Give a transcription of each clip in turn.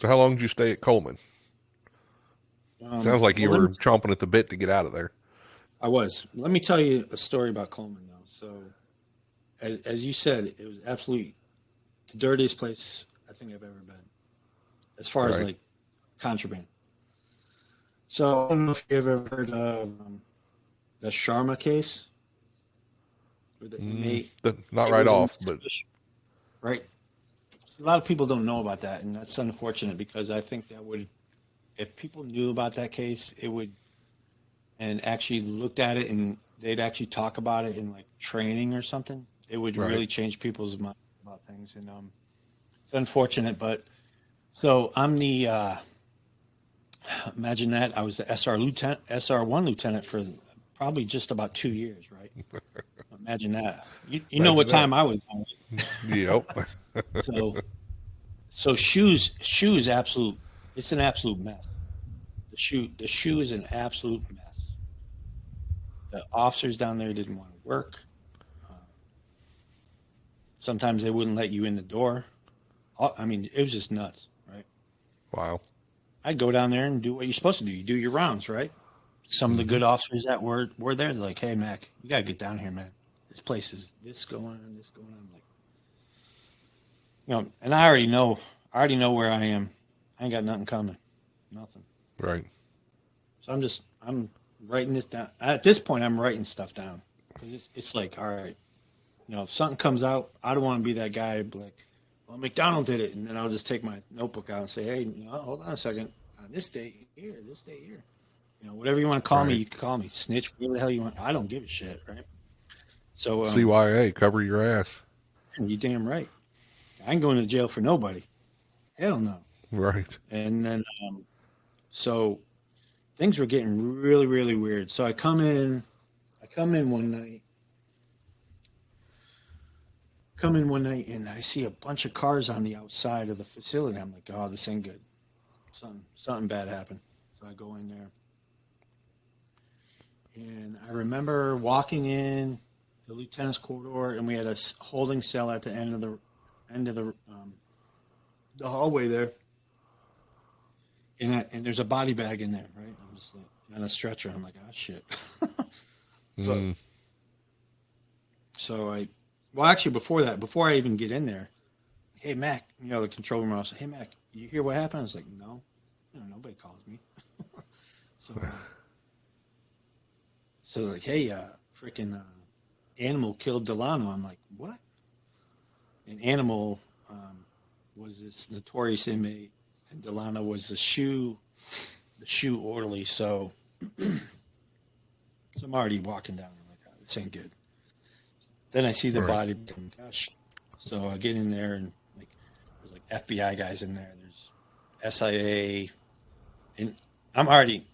So how long did you stay at Coleman? Sounds like you Well, were chomping at the bit to get out of there. I was. Let me tell you a story about Coleman, though. So, as you said, it was absolutely the dirtiest place I think I've ever been, as far as Right. like contraband. So, I don't know if you've ever heard of the Sharma case, where the inmate Not it right was in off, but right. A lot of people don't know about that, and that's unfortunate because I think that would, if people knew about that case, it would, and actually looked at it, and they'd actually talk about it in like training or something. It would right. really change people's mind about things, and it's unfortunate, but so I'm the imagine that I was the SR1 lieutenant for probably just about 2 years, right? Imagine that. You know Imagine what that. time I was on. Yep. So so shoes absolute. It's an absolute mess. The shoe is an absolute mess. The officers down there didn't want to work. Uh, Sometimes they wouldn't let you in the door. I mean, it was just nuts, right? Wow. I'd go down there and do what you're supposed to do. You do your rounds, right? Some of the Hmm. good officers that were there, they're like, "Hey, Mac, you gotta get down here, man. This place is this going on, this going on." I'm like, and I already know where I am. I ain't got nothing coming, nothing. Right. So I'm writing this down. At this point, I'm writing stuff down because it's like, all right, if something comes out, I don't want to be that guy. Be like, well, McDonald did it, and then I'll just take my notebook out and say, hey, hold on a second. On this date here, this date here, whatever you want to call me, Right. you can call me snitch, whatever the hell you want. I don't give a shit, right? So, CYA, cover your ass. you damn right. I ain't going to jail for nobody. Hell no. Right. And then, so things were getting really, really weird. So I come in one night, and I see a bunch of cars on the outside of the facility. I'm like, oh, this ain't good. Something bad happened. So I go in there, and I remember walking in the lieutenant's corridor, and we had a holding cell at the end of the hallway there, and there's a body bag in there, right? I'm just like on a stretcher. I'm like, oh shit. so Mm. so well, actually, before I even get in there, hey Mac, the control room officer, hey Mac, you hear what happened? I was like, no, nobody calls me. So like, hey, freaking Animal killed Delano. I'm like, what? And Animal was this notorious inmate, and Delano was the shoe orderly. So I'm already walking down. I'm like, oh, this ain't good. Then I see the Right. body. Gosh. So I get in there, and like there's like FBI guys in there. There's SIA, and I'm already,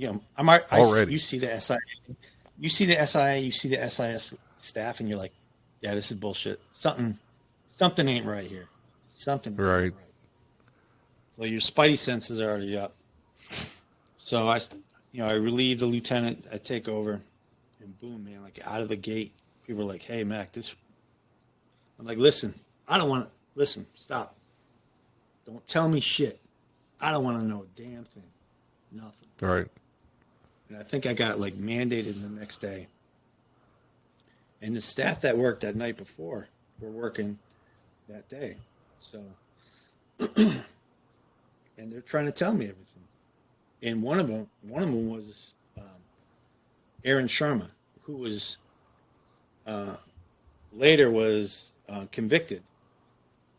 Already. you see the SIA, you see the SIS staff, and you're like, yeah, this is bullshit. Something ain't right here. Something is not Right. right. So your spidey senses are already up. So I relieve the lieutenant. I take over, and boom, man, like out of the gate, people are like, hey, Mac, this. I'm like, listen, I don't want to listen. Stop. Don't tell me shit. I don't want to know a damn thing. Nothing. Right. And I think I got like mandated the next day. And the staff that worked that night before were working that day. So, and they're trying to tell me everything. And one of them was Aaron Sharma, who was uh, later was convicted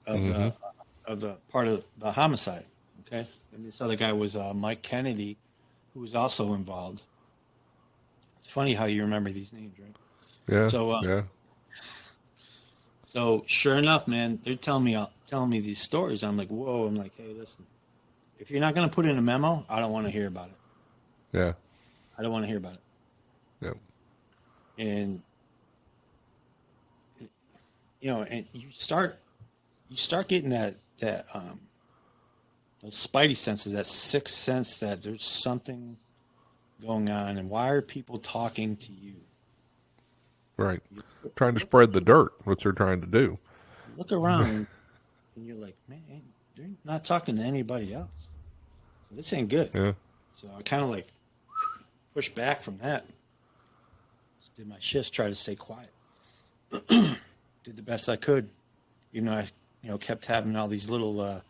of Hmm. the part of the homicide. Okay, and this other guy was Mike Kennedy, who was also involved. It's funny how you remember these names, right? Yeah. So, Yeah. sure enough, man, they're telling me these stories. I'm like, whoa. I'm like, hey, listen, if you're not going to put in a memo, I don't want to hear about it. Yeah. I don't want to hear about it. Yeah. And and you start getting that those spidey senses, that sixth sense that there's something going on, and why are people talking to you? Right. You Trying to look, spread the dirt, what they're trying to do. look around, and you're like, man, they're not talking to anybody else. So this ain't good. Yeah. So I kind of like pushed back from that. Just did my shifts, tried to stay quiet. Did the best I could. You know, I kept having all these little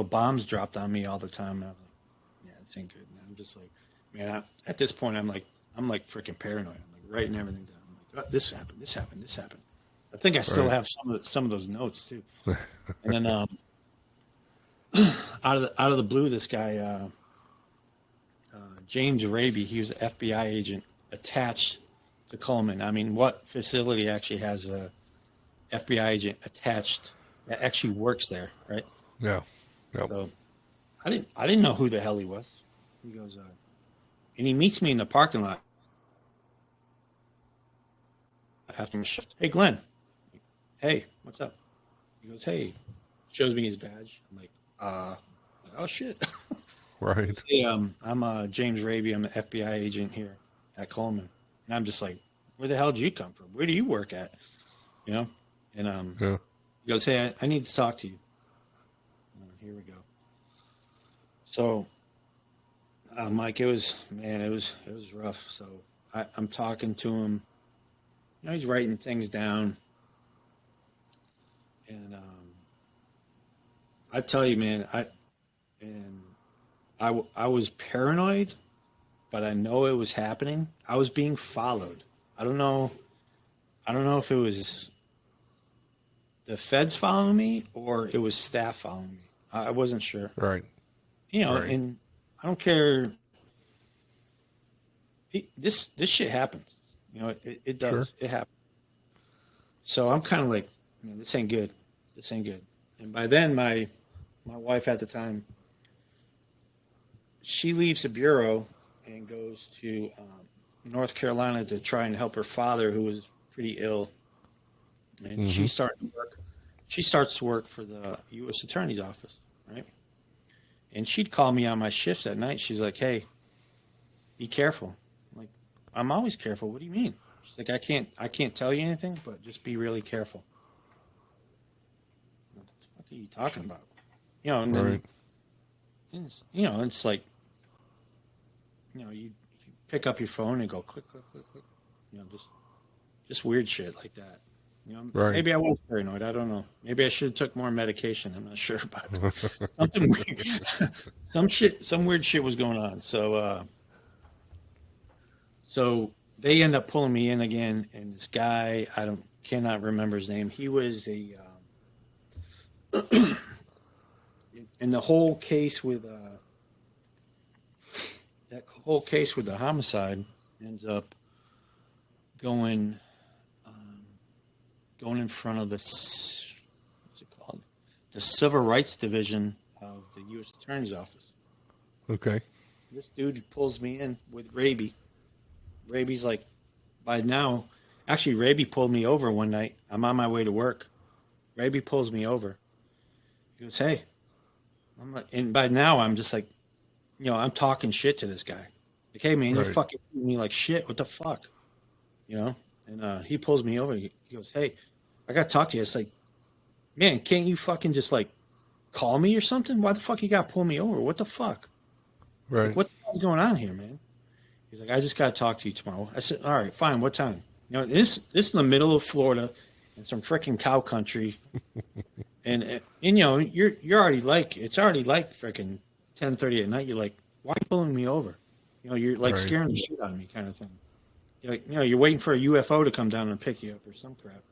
bombs dropped on me all the time. And I'm like, yeah, this ain't good, man. I'm just like, man, at this point, I'm like freaking paranoid. I'm like writing everything down. I'm like, oh, this happened. I think I still have some of those notes too. And then out of the blue, this guy James Raby, he was an FBI agent attached to Coleman. I mean, what facility actually has a FBI agent attached that actually works there, right? Yeah. Yep. So I didn't know who the hell he was. He goes, and he meets me in the parking lot after my shift. Hey, Glenn. Hey, what's up? He goes, hey. Shows me his badge. I'm like, oh shit. Right. Hey, I'm James Raby. I'm an FBI agent here at Coleman. And I'm just like, where the hell did you come from? Where do you work at? You know? And Yeah. he goes, hey, I need to talk to you. Here we go. So, Mike, it was rough. So I'm talking to him. You know, he's writing things down. And I tell you, man, I was paranoid, but I know it was happening. I was being followed. I don't know if it was the feds following me or it was staff following me. I wasn't sure. Right. You know, Right. and I don't care. This shit happens. You know, it does. Sure. It happens. So I'm kind of like, man, this ain't good. This ain't good. And by then, my wife at the time, she leaves the bureau and goes to North Carolina to try and help her father, who was pretty ill. And she starts to work for the U.S. Attorney's Office, right? And she'd call me on my shifts at night. She's like, "Hey, be careful." I'm like, "I'm always careful. What do you mean?" She's like, I can't tell you anything, but just be really careful." What the fuck are you talking about? You know, and then, Right. it's like, you pick up your phone and go click, click, click, click. You know, just weird shit like that. You know, Right. maybe I was paranoid. I don't know. Maybe I should have took more medication. I'm not sure, but something weird, some weird shit was going on. So they end up pulling me in again, and this guy, cannot remember his name. He was in the whole case with the homicide ends up going in front of what's it called? The Civil Rights Division of the U.S. Attorney's Office. Okay. This dude pulls me in with Raby. Raby's like, by now, actually, Raby pulled me over one night. I'm on my way to work. Raby pulls me over. He goes, hey. I'm like, and by now, I'm just like, I'm talking shit to this guy. Like, hey, man, you're Right. fucking treating me like shit. What the fuck? You know? And he pulls me over. He goes, hey, I got to talk to you. It's like, man, can't you fucking just like call me or something? Why the fuck you got to pull me over? What the fuck? Right. Like, what the hell's going on here, man? He's like, I just got to talk to you tomorrow. I said, all right, fine. What time? This in the middle of Florida in some freaking cow country. and you're already like, it's already like freaking 10:30 at night. You're like, why are you pulling me over? You're like Right. scaring the shit out of me kind of thing. You're like, you're waiting for a UFO to come down and pick you up or some crap.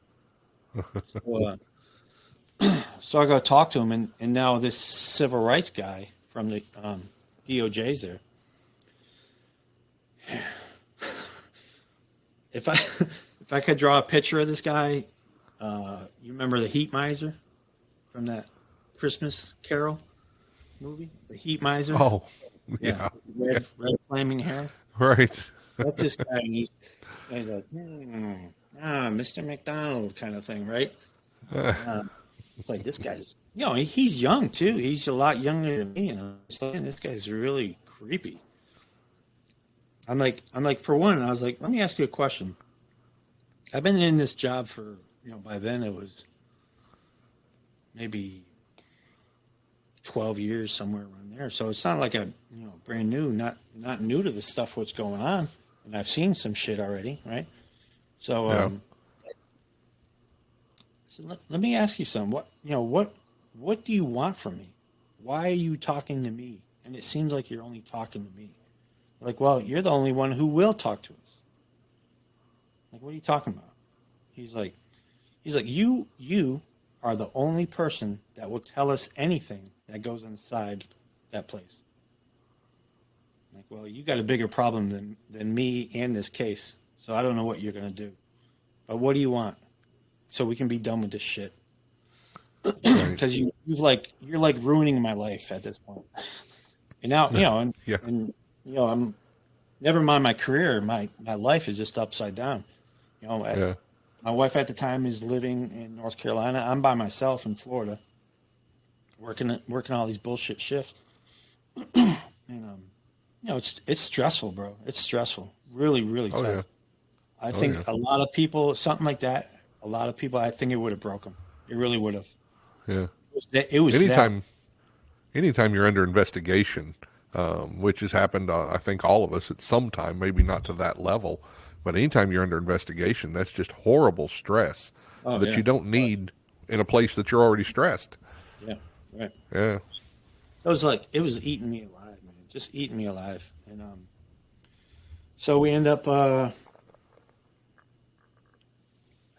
So I go talk to him, and now this civil rights guy from the DOJ's there. If I could draw a picture of this guy, you remember the Heat Miser from that Christmas Carol movie? The Heat Miser? Oh, yeah. Red flaming hair. Right. That's this guy, and he's like, Mr. McDonald kind of thing, right? It's like this guy's, he's young too. He's a lot younger than me. So, man, this guy's really creepy. I'm like, for one, I was like, let me ask you a question. I've been in this job for, by then it was maybe 12 years, somewhere around there. So it's not like brand new, not new to the stuff what's going on. And I've seen some shit already, right? So, Yeah. So let me ask you something. What do you want from me? Why are you talking to me? And it seems like you're only talking to me. Like, well, you're the only one who will talk to us. Like, what are you talking about? He's like, you are the only person that will tell us anything that goes inside that place. Like, well, you got a bigger problem than me and this case. So I don't know what you're gonna do. But what do you want? So we can be done with this shit. Because you're like ruining my life at this point. And now, and I'm never mind my career. My life is just upside down. My wife at the time is living in North Carolina. I'm by myself in Florida, working all these bullshit shifts. And it's stressful, bro. It's stressful. Really, really tough. Yeah. I think a lot of people, something like that. A lot of people, I think it would have broke them. It really would have. Yeah. It was anytime you're under investigation, which has happened, I think all of us at some time, maybe not to that level, but anytime you're under investigation, that's just horrible stress that you don't need in a place that you're already stressed. Yeah, right. Yeah. It was eating me alive, man. Just eating me alive. And so we end up I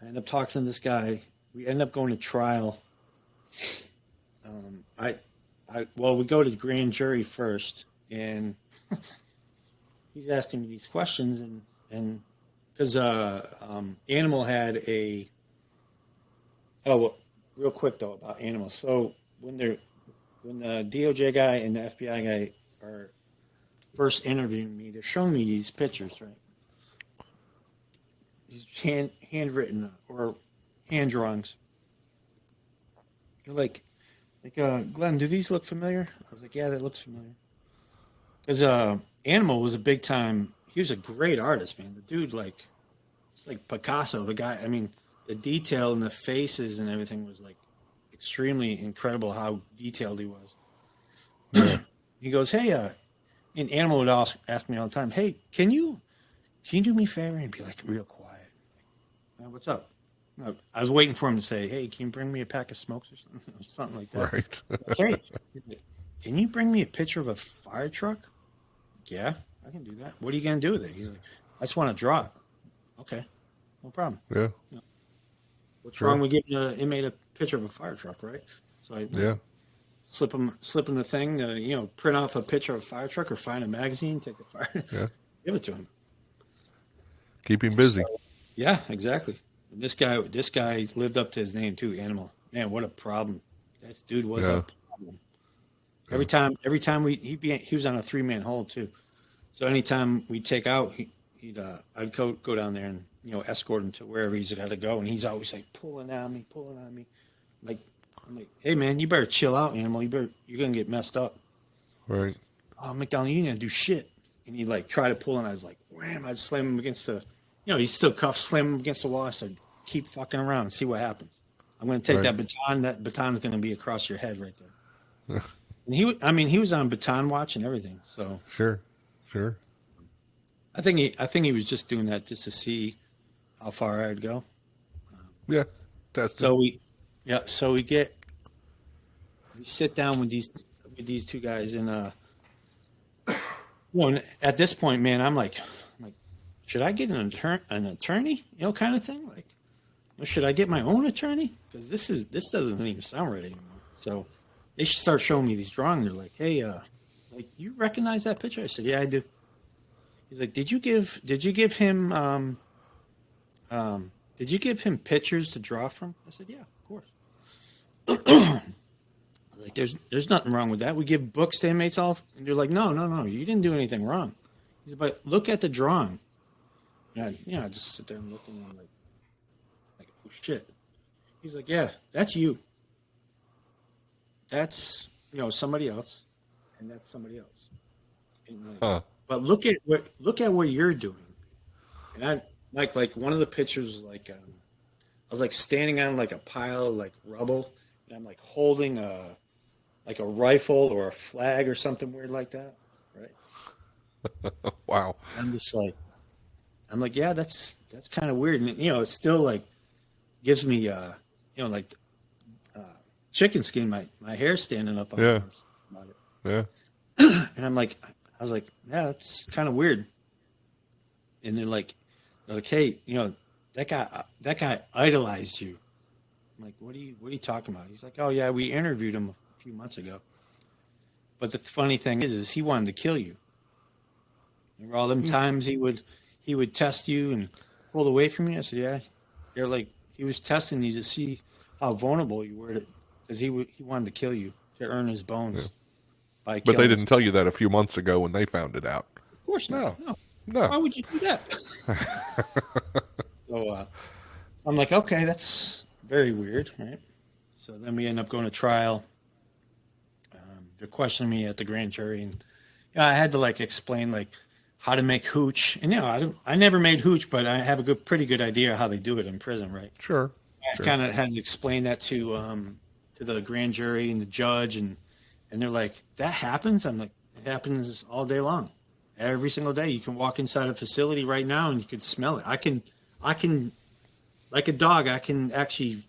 end up talking to this guy. We end up going to trial. We go to the grand jury first, and he's asking me these questions, and because Animal had real quick though about Animal. So when the DOJ guy and the FBI guy are first interviewing me, they're showing me these pictures, right? These handwritten or hand drawings. They're like, Glenn, do these look familiar? I was like, yeah, that looks familiar. Because Animal was a big time. He was a great artist, man. The dude, like Picasso. The guy. I mean, the detail in the faces and everything was like extremely incredible. How detailed he was. He goes, hey, and Animal would ask me all the time, hey, can you do me a favor and be like real quiet? What's up? I was waiting for him to say, hey, can you bring me a pack of smokes or something like that? Right. Hey, he's like, can you bring me a picture of a fire truck? Yeah, I can do that. What are you going to do with it? He's like, I just want to draw it. Okay, no problem. Yeah. What's wrong with giving an inmate a picture of a fire truck, right? So I slip him the thing, print off a picture of a fire truck or find a magazine, take the fire, give it to him. Keep him busy. So, yeah, exactly. And this guy lived up to his name too, Animal. Man, what a problem. That dude was a problem. Every time he was on a 3-man hold too. So anytime we take out, I'd go down there and escort him to wherever he's got to go, and he's always like pulling on me. Like I'm like, hey man, you better chill out, Animal. You're gonna get messed up. Right. Oh, McDonald, you didn't do shit. And he'd like try to pull, and I was like, wham! I'd slam him against the, he's still cuffed, slam him against the wall. I said, keep fucking around and see what happens. I'm going to take that baton. That baton's going to be across your head right there. And he was on baton watch and everything. So sure. I think he was just doing that just to see how far I'd go. That's so we sit down with these two guys, and at this point, man, I'm like, should I get an attorney? Kind of thing. Like, should I get my own attorney? Because this doesn't even sound right anymore. So they start showing me these drawings. They're like, hey, like, you recognize that picture? I said, yeah, I do. He's like, did you give him pictures to draw from? I said, yeah, of course. Like, there's nothing wrong with that. We give books to inmates all, and they're like, no, you didn't do anything wrong. He said, but look at the drawing. And I just sit there and look, and I'm like, oh shit. He's like, yeah, that's you. That's somebody else, and that's somebody else. And but look at what you're doing. And I like one of the pictures was like I was like standing on like a pile of like rubble, and I'm like holding a like a rifle or a flag or something weird like that, right? Wow. I'm just like, I'm like, yeah, that's kind of weird, and it still like gives me, like uh, chicken skin, my hair standing up on my Yeah. arms about it, Yeah. and I was like, yeah, that's kind of weird, and they're like, hey, that guy idolized you. I'm like, what are you talking about? He's like, oh yeah, we interviewed him a few months ago. But the funny thing is he wanted to kill you. Remember all them times he would test you and pull away from you? I said, yeah. They're like he was testing you to see how vulnerable you were, because he wanted to kill you to earn his Yeah. bones by But they killing. didn't tell you that a few months ago when they found it out. Of course not. No. No. No. Why would you do that? So I'm like, okay, that's very weird, right? So then we end up going to trial. They're questioning me at the grand jury, and I had to like explain like how to make hooch, and I never made hooch, but I have a pretty good idea how they do it in prison, right? Sure. I Sure. kind of had to explain that to the grand jury and the judge, and they're like, that happens. I'm like, it happens all day long, every single day. You can walk inside a facility right now and you can smell it. I can like a dog. I can actually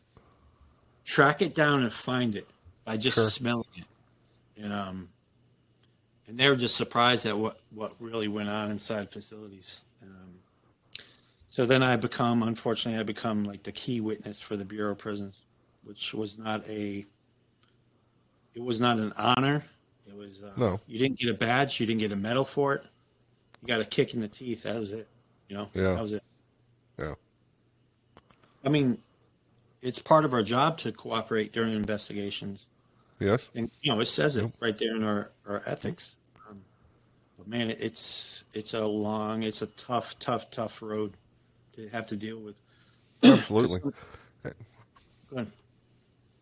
track it down and find it by just Sure. smelling it. And they were just surprised at what really went on inside facilities. So then unfortunately, I become like the key witness for the Bureau of Prisons, which was it was not an honor. It was, No. you didn't get a badge. You didn't get a medal for it. You got a kick in the teeth. That was it. Yeah. That was it. Yeah. I mean, it's part of our job to cooperate during investigations. Yes. And it says it Yep. right there in our ethics. But man, it's a tough road to have to deal with. Absolutely. Go ahead.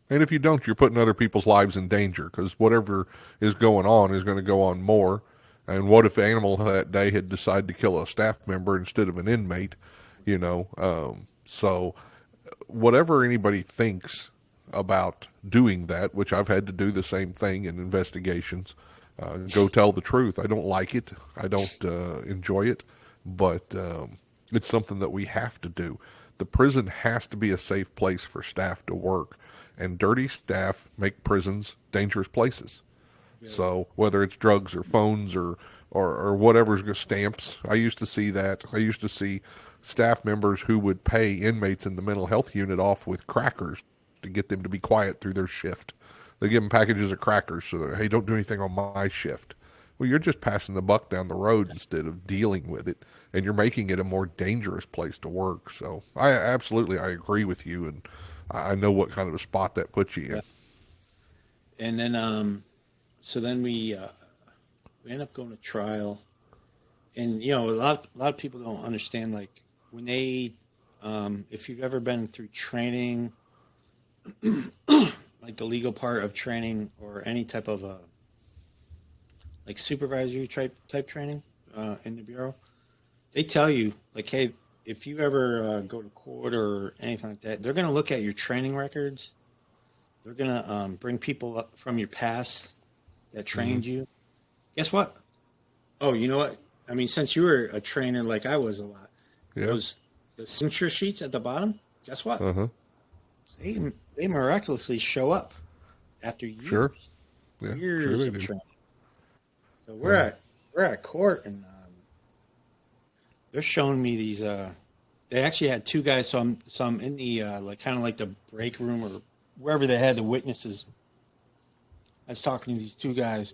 And if you don't, you're putting other people's lives in danger, because whatever is going on is going to go on more. And what if Animal that day had decided to kill a staff member instead of an inmate? So whatever anybody thinks about doing that, which I've had to do the same thing in investigations, go tell the truth. I don't like it. I don't enjoy it, but it's something that we have to do. The prison has to be a safe place for staff to work, and dirty staff make prisons dangerous places. Yeah. So whether it's drugs or phones or whatever's stamps, I used to see that. I used to see staff members who would pay inmates in the mental health unit off with crackers to get them to be quiet through their shift. They give them packages of crackers so that, hey, don't do anything on my shift. Well, you're just passing the buck down the road instead of dealing with it, and you're making it a more dangerous place to work. So I agree with you, and I know what kind of a spot that puts you in. Yeah. And then, so then we end up going to trial, and a lot of people don't understand, like when they, if you've ever been through training, like the legal part of training or any type of like supervisory type training in the bureau, they tell you like, hey, if you ever go to court or anything like that, they're going to look at your training records. They're going to bring people up from your past that trained you. Guess what? Oh, you know what? I mean, since you were a trainer like I was a lot, those the signature sheets at the bottom, guess what? They miraculously show up after years. Sure. Yeah, years sure they of do. training. So we're at court, and they're showing me these. They actually had two guys. So I'm in the like kind of like the break room or wherever they had the witnesses. I was talking to these two guys.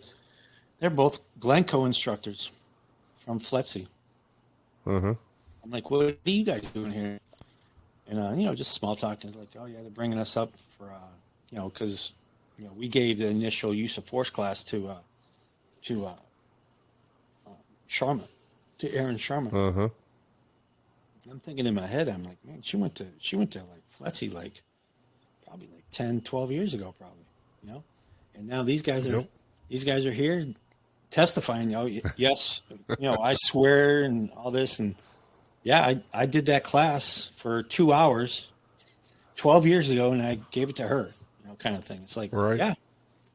They're both Glencoe instructors from FLETC. I'm like, what are you guys doing here? And just small talking, like, oh yeah, they're bringing us up for because we gave the initial use of force class to Sharma, to Aaron Sharma. I'm thinking in my head, I'm like, man, she went to like FLETC like probably like 10, 12 years ago, probably, and now these guys are here testifying. Yes, I swear and all this, and yeah, I did that class for 2 hours 12 years ago, and I gave it to her, kind of thing. It's like, Right. yeah.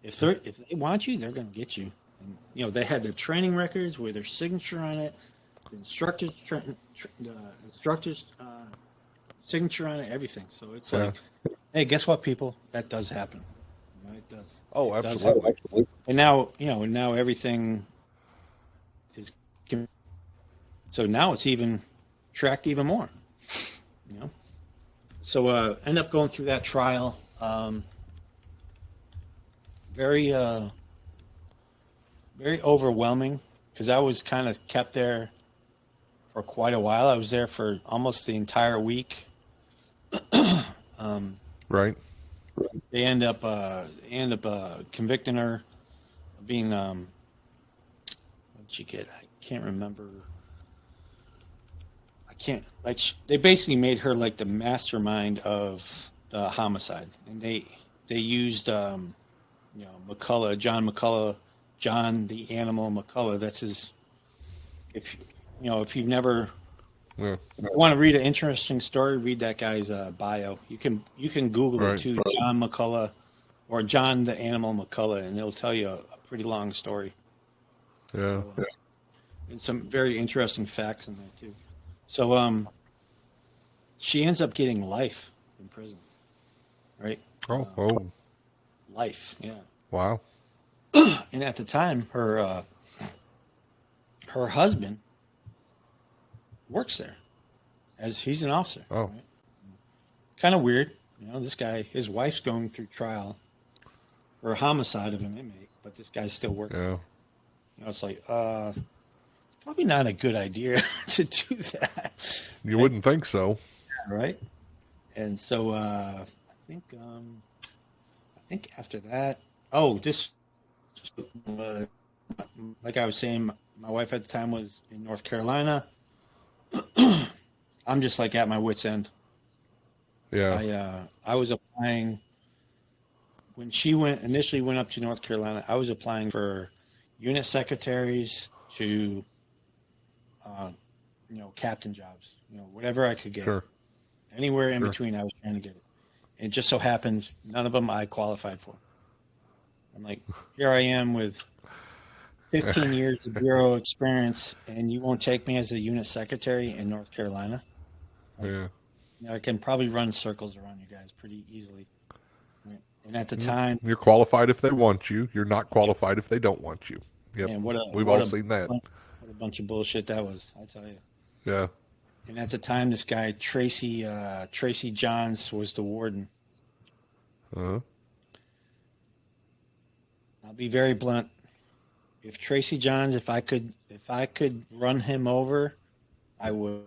if they want you, they're going to get you. And they had the training records with their signature on it, the instructors signature on it, everything. So it's Yeah. like, hey, guess what, people? That does happen. It does. Oh, It does absolutely. happen. And now, now everything is. So now it's even tracked even more. You know. So end up going through that trial. Very very overwhelming because I was kind of kept there for quite a while. I was there for almost the entire week. Right. They end up convicting her of being what did she get? I can't remember. I can't they basically made her like the mastermind of the homicide, and they used McCullough, John the Animal McCullough. That's his. If you've never Yeah. want to read an interesting story, read that guy's bio. You can Google Right. it too, John McCullough or John the Animal McCullough, and it'll tell you a pretty long story. Yeah. And some very interesting facts in there too. So she ends up getting life in prison, right? Oh. Life, yeah. Wow. And at the time, her husband works there as he's an officer. Oh. Right? Kind of weird, this guy, his wife's going through trial for a homicide of an inmate, but this guy's still working. Yeah. It's like probably not a good idea to do that. You wouldn't think so. Right? And so I think after that, this like I was saying, my wife at the time was in North Carolina. I'm just like at my wit's end. Yeah. I was applying when she initially went up to North Carolina. I was applying for unit secretaries to captain jobs, whatever I could get. Sure. Anywhere in between, I was trying to get it. It just so happens none of them I qualified for. I'm like, here I am with 15 years of bureau experience, and you won't take me as a unit secretary in North Carolina. Yeah. I can probably run circles around you guys pretty easily. Right? And at the time, You're qualified if they want you. You're not qualified if they don't want you. Yep. man, We've all seen that. What a bunch of bullshit that was, I tell you. Yeah. And at the time, this guy Tracy Johns was the warden. Uh-huh. I'll be very blunt. If Tracy Johns, if I could run him over, I would.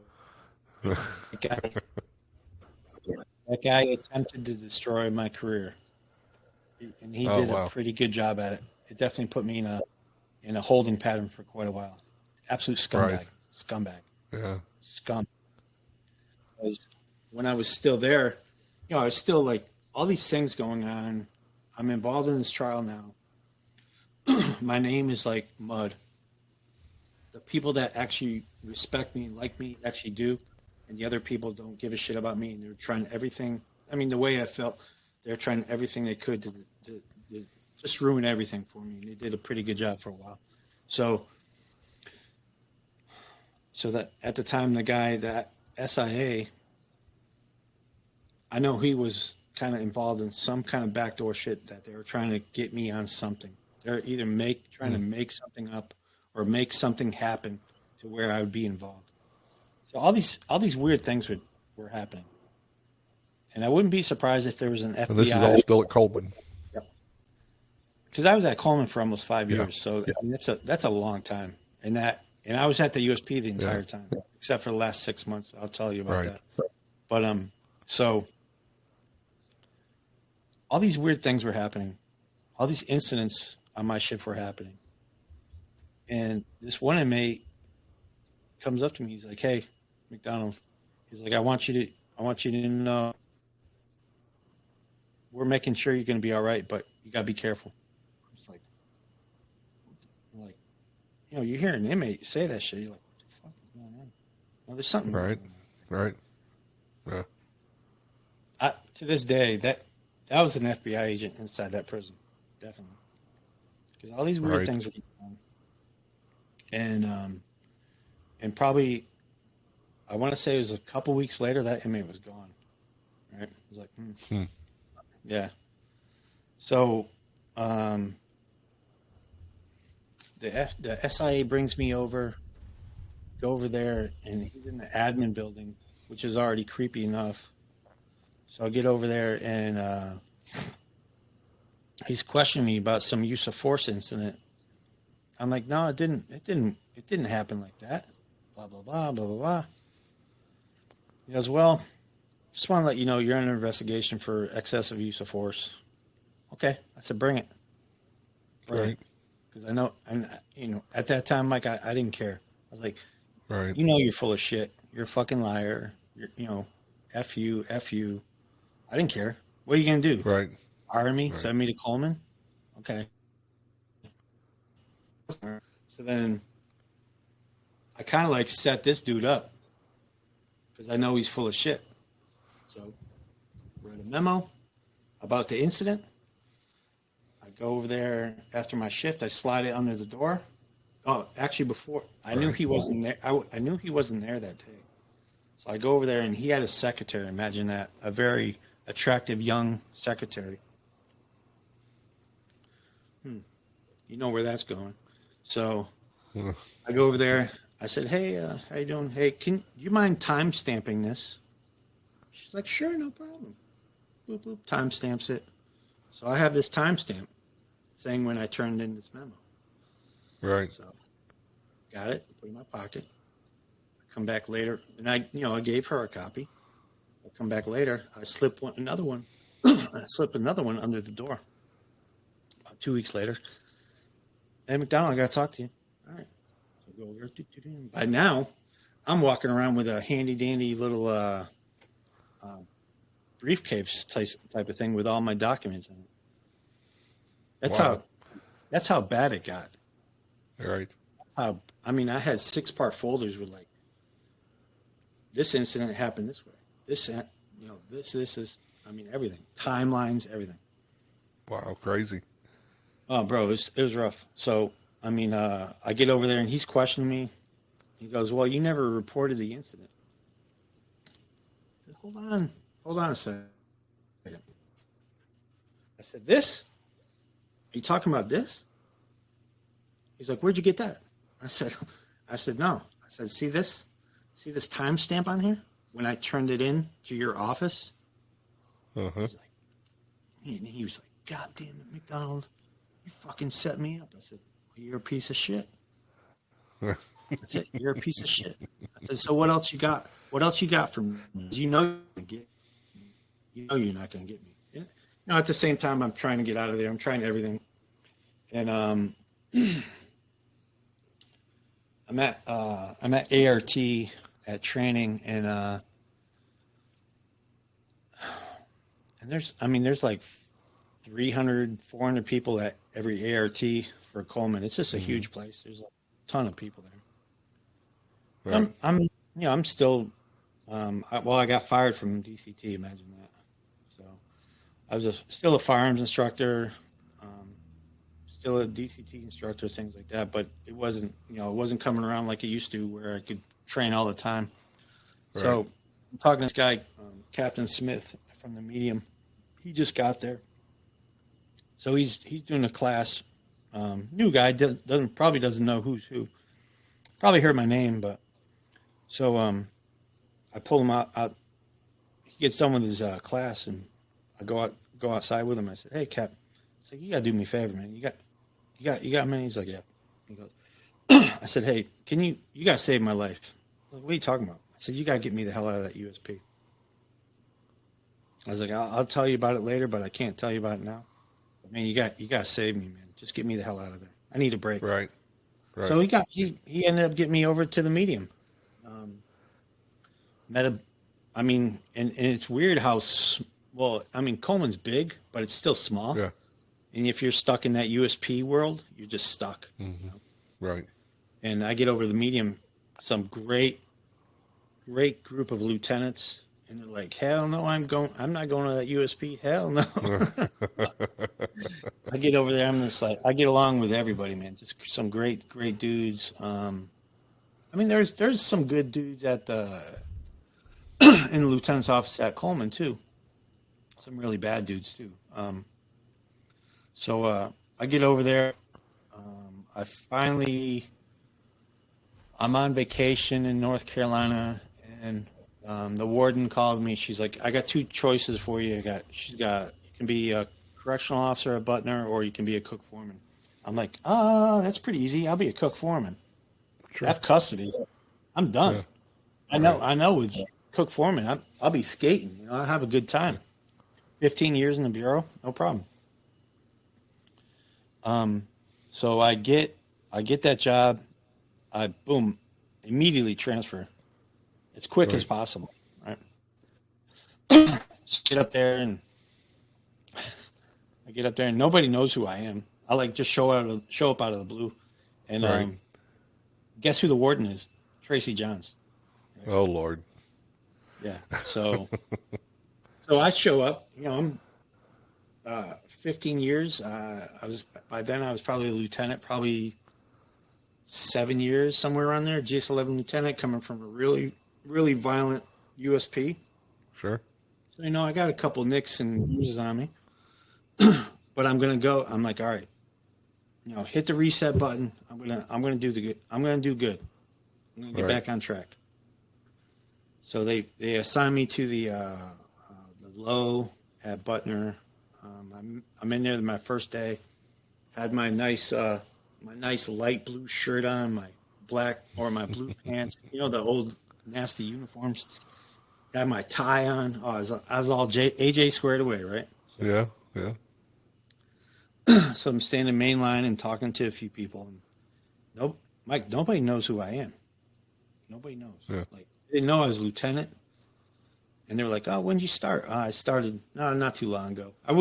That guy attempted to destroy my career, and he did a pretty good job at it. It definitely put me in a holding pattern for quite a while. Absolute scumbag. Right. Scumbag. Yeah. Scum. Because when I was still there, I was still like all these things going on. I'm involved in this trial now. My name is like mud. The people that actually respect me, like me, actually do, and the other people don't give a shit about me, and they're trying everything. I mean, the way I felt, they're trying everything they could to just ruin everything for me. And they did a pretty good job for a while. So that at the time, the guy, that SIA, I know he was kind of involved in some kind of backdoor shit that they were trying to get me on something. They're either trying to make something up or make something happen to where I would be involved. So all these weird things were happening. And I wouldn't be surprised if there was an FBI. And this is all still at Coleman. Yep. Because I was at Coleman for almost 5 years. Yeah. So I mean, that's a long time. And I was at the USP the entire time, except for the last 6 months. I'll tell you about that. But so all these weird things were happening. All these incidents on my shift were happening. And this one inmate comes up to me. He's like, "Hey, McDonald." He's like, I want you to know we're making sure you're going to be all right, but you got to be careful. It's like, you hear an inmate say that shit. You're like, what the fuck is going on? Well, there's something. Right. Right. Yeah. To this day, that was an FBI agent inside that prison. Definitely. because all these weird Right. things were going on. And probably, I want to say it was a couple weeks later that inmate was gone. Right? It was like, Hmm. yeah. So, um, the SIA brings me over, go over there, and he's in the admin building, which is already creepy enough. So I get over there, and he's questioning me about some use of force incident. I'm like, no, it didn't happen like that. Blah blah blah blah blah blah. He goes, well, just want to let you know you're under investigation for excessive use of force. Okay, I said, bring it, Right. because I know, and at that time, Mike, I didn't care. I was like, Right. you're full of shit. You're a fucking liar. F you, f you. I didn't care. What are you gonna do? Right. Hire me? Right. Send me to Coleman? Okay. So then I kind of like set this dude up because I know he's full of shit. So write a memo about the incident. I go over there after my shift. I slide it under the door. Oh, actually, before I knew he wasn't there. I knew he wasn't there that day. So I go over there, and he had a secretary. Imagine that, a very attractive young secretary. You know where that's going. So Uh, I go over there. I said, "Hey, how you doing? Hey, do you mind time stamping this?" She's like, "Sure, no problem." Boop boop. Time stamps it. So I have this timestamp saying when I turned in this memo. Right. So got it. Put it in my pocket. I come back later, and I gave her a copy. I come back later. I slip another one. I slip another one under the door. About 2 weeks later, hey McDonald, I got to talk to you. All right. So I go over. By now, I'm walking around with a handy dandy little briefcase type of thing with all my documents in it. Wow. That's how bad it got. Right. I mean, I had 6-part folders with like, this incident happened this way. This, this is, I mean, everything, timelines, everything. Wow. Crazy. Oh, bro, it was rough. So, I mean, I get over there and he's questioning me. He goes, "Well, you never reported the incident." I said, hold on a second. I said, "This? Are you talking about this?" He's like, "Where'd you get that?" I said, "No." I said, "See this? See this timestamp on here? When I turned it in to your office?" Uh huh. He's like, he was like, "God damn it, McDonald, you fucking set me up." I said, "Well, you're a piece of shit." That's it. You're a piece of shit. I said, "So what else you got? What else you got from me? You know you're gonna get me. You know you're not gonna get me." At the same time, I'm trying to get out of there. I'm trying everything, and I'm at ART at training, and there's like 300, 400 people at every ART for Coleman. It's just a huge place. There's a ton of people there. Right. I'm still, I got fired from DCT. Imagine that. So I was still a firearms instructor, still a DCT instructor, things like that. But it wasn't coming around like it used to, where I could train all the time. Right. So I'm talking to this guy, Captain Smith from the medium. He just got there, so he's doing a class. New guy probably doesn't know who's who. Probably heard my name, but so I pull him out. He gets done with his class, and I go outside with him. I said, "Hey, Cap," I said, "You gotta do me a favor, man. You got money?" He's like, "Yeah." He goes, I said, "Hey, you gotta save my life." I'm like, "What are you talking about?" I said, "You gotta get me the hell out of that USP." I was like, I'll tell you about it later, but I can't tell you about it now. But man, you gotta save me, man. Just get me the hell out of there. I need a break. Right. Right. So he ended up getting me over to the medium. Met a, I mean, and it's weird how Coleman's big, but it's still small. Yeah. And if you're stuck in that USP world, you're just stuck. Right. And I get over to the medium, some great group of lieutenants And they're like, hell no, I'm not going to that USP. Hell no. I get over there. I'm just like, I get along with everybody, man. Just some great, great dudes. I mean, there's some good dudes at the in the lieutenant's office at Coleman too. Some really bad dudes too. So I get over there. I finally, I'm on vacation in North Carolina, and the warden called me. She's like, "I got two choices for you. You can be a correctional officer at Butner, or you can be a cook foreman." I'm like, that's pretty easy. I'll be a cook foreman. Sure. Have custody. I'm done. Yeah. I know. With cook foreman, I'll be skating. I'll have a good time. 15 years in the bureau, no problem. So I get that job. I immediately transfer as quick as possible. Right. Get up there and I get up there and nobody knows who I am. I like just show up out of the blue, and guess who the warden is? Tracy Johns. Right? Oh Lord. Yeah. So I show up. I'm 15 years. I was probably a lieutenant, probably 7 years, somewhere around there. GS-11 lieutenant, coming from a really, really violent USP. Sure. So I got a couple nicks and bruises on me, but I'm gonna go. I'm like, all right, hit the reset button. I'm gonna do good. I'm gonna get back on track. So they assigned me to the low at Butner. I'm in there my first day. Had my nice light blue shirt on, my blue pants. The old nasty uniforms. Got my tie on. Oh, I was all AJ squared away, right? Yeah. So I'm standing main line and talking to a few people. And Mike, nobody knows who I am. Nobody knows. Yeah. Like, they didn't know I was lieutenant. And they were like, "Oh, when did you start?" I started not too long ago. I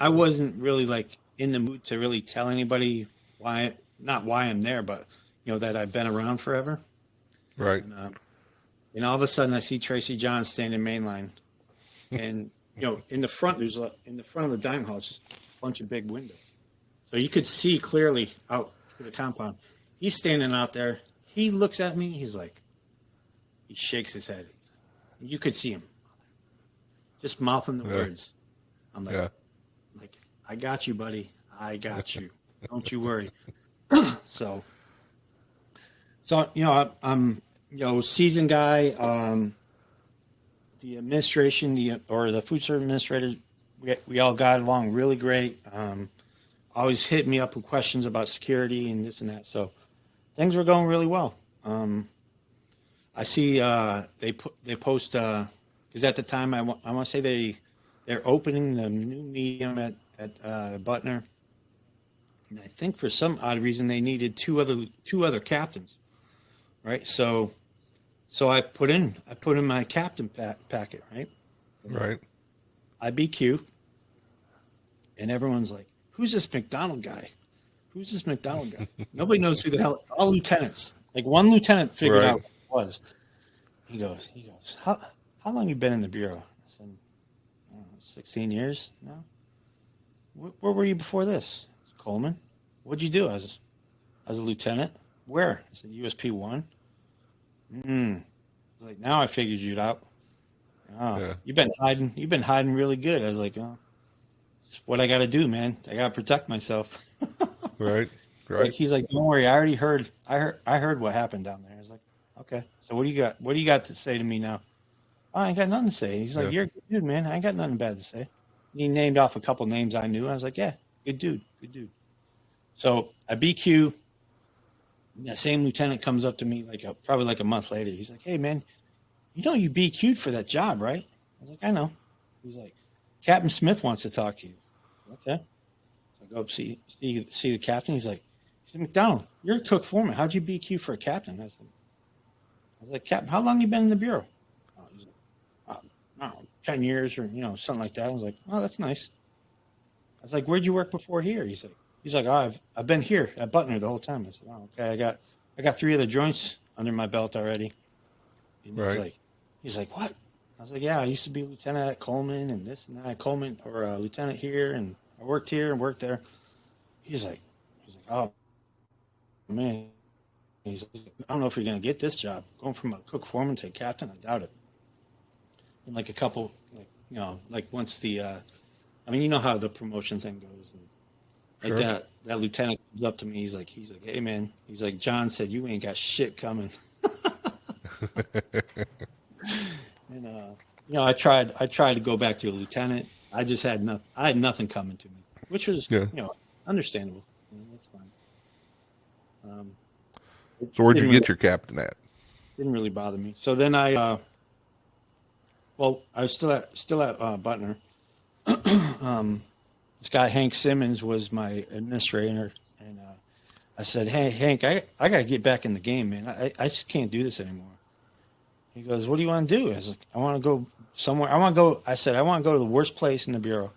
wasn't really like in the mood to really tell anybody not why I'm there, but that I've been around forever. Right. And all of a sudden I see Tracy Johns standing mainline, and in the front in the front of the dining hall, it's just a bunch of big windows, so you could see clearly out to the compound. He's standing out there. He looks at me. He shakes his head. You could see him just mouthing the words. I'm like, I got you, buddy. I got you. Don't you worry. So I'm seasoned guy. The administration, the food service administrators, we all got along really great. Always hit me up with questions about security and this and that. So things were going really well. I see they post because at the time I want to say they're opening the new medium at Butner, and I think for some odd reason they needed two other captains, right? So I put in my captain packet, right? Right. IBQ, and everyone's like, "Who's this McDonald guy? Who's this McDonald guy?" Nobody knows who the hell. All lieutenants. Like one lieutenant figured out who it was. He goes. How long you been in the bureau? I said, 16 years now. Where were you before this? Coleman. What'd you do? I was a lieutenant. Where? I said USP 1. Like, now I figured you out. Oh, yeah. You've been hiding really good. I was like, oh, it's what I got to do, man. I got to protect myself. Right. Like, he's like, don't worry. I heard what happened down there. I was like, okay. So what do you got? What do you got to say to me now? Oh, I ain't got nothing to say. He's like, you're a good dude, man. I ain't got nothing bad to say. And he named off a couple names I knew. I was like, yeah, good dude. So I BQ. That same lieutenant comes up to me probably like a month later. He's like, hey, man, you BQ'd for that job, right? I was like, I know. He's like, Captain Smith wants to talk to you. Okay. So I go up see the captain. He's like, McDonald, you're a cook foreman. How'd you BQ for a captain? I was like, Captain, how long you been in the bureau? He's like, I don't know, 10 years or something like that. I was like, oh, that's nice. I was like, where'd you work before here? He's like, oh, I've been here at Butner the whole time. I said, oh, okay. I got 3 other joints under my belt already. And he's like, what? I was like, yeah, I used to be a lieutenant at Coleman and this and that at Coleman, or a lieutenant here, and I worked here and worked there. He's like, oh man, he's like, I don't know if you're gonna get this job. Going from a cook foreman to a captain, I doubt it. And like a couple, like like once the, I mean, you know how the promotion thing goes. And like Sure. that lieutenant comes up to me. He's like, hey man, he's like, John said you ain't got shit coming. And I tried to go back to a lieutenant. I just had nothing. I had nothing coming to me, which was Yeah. understandable. That's fine. It So where'd you didn't really get your captain at? didn't really bother me. So then I was still at Butner. This guy Hank Simmons was my administrator, and I said, "Hey Hank, I got to get back in the game, man. I just can't do this anymore." He goes, "What do you want to do?" I was like, "I want to go somewhere. I want to go." I said, "I want to go to the worst place in the bureau."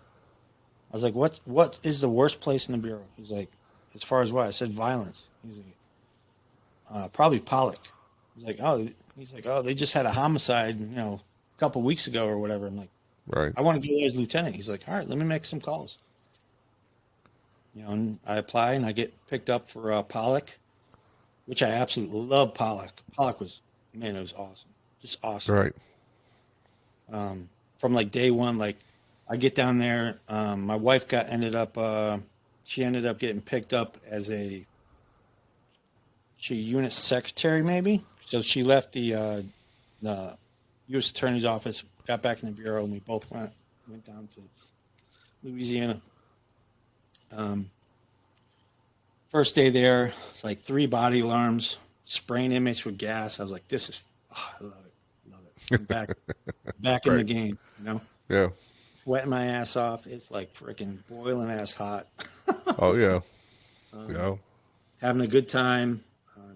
I was like, "What is the worst place in the bureau?" He's like, "As far as what?" I said, "Violence." He's like, "Probably Pollock." He's like, "Oh, they just had a homicide, a couple weeks ago or whatever." I'm like, Right. "I want to go there as lieutenant." He's like, "All right, let me make some calls." And I apply and I get picked up for Pollock, which I absolutely love. Pollock was, man, it was awesome, just awesome. Right. From like day one, like I get down there. My wife she ended up getting picked up as she unit secretary maybe. So she left the U.S. Attorney's office, got back in the bureau, and we both went down to Louisiana. First day there, it's like 3 body alarms, spraying inmates with gas. I was like, I love it. I'm back in the Right. game, Yeah. sweating my ass off. It's like freaking boiling ass hot. Oh yeah. Yeah. Having a good time.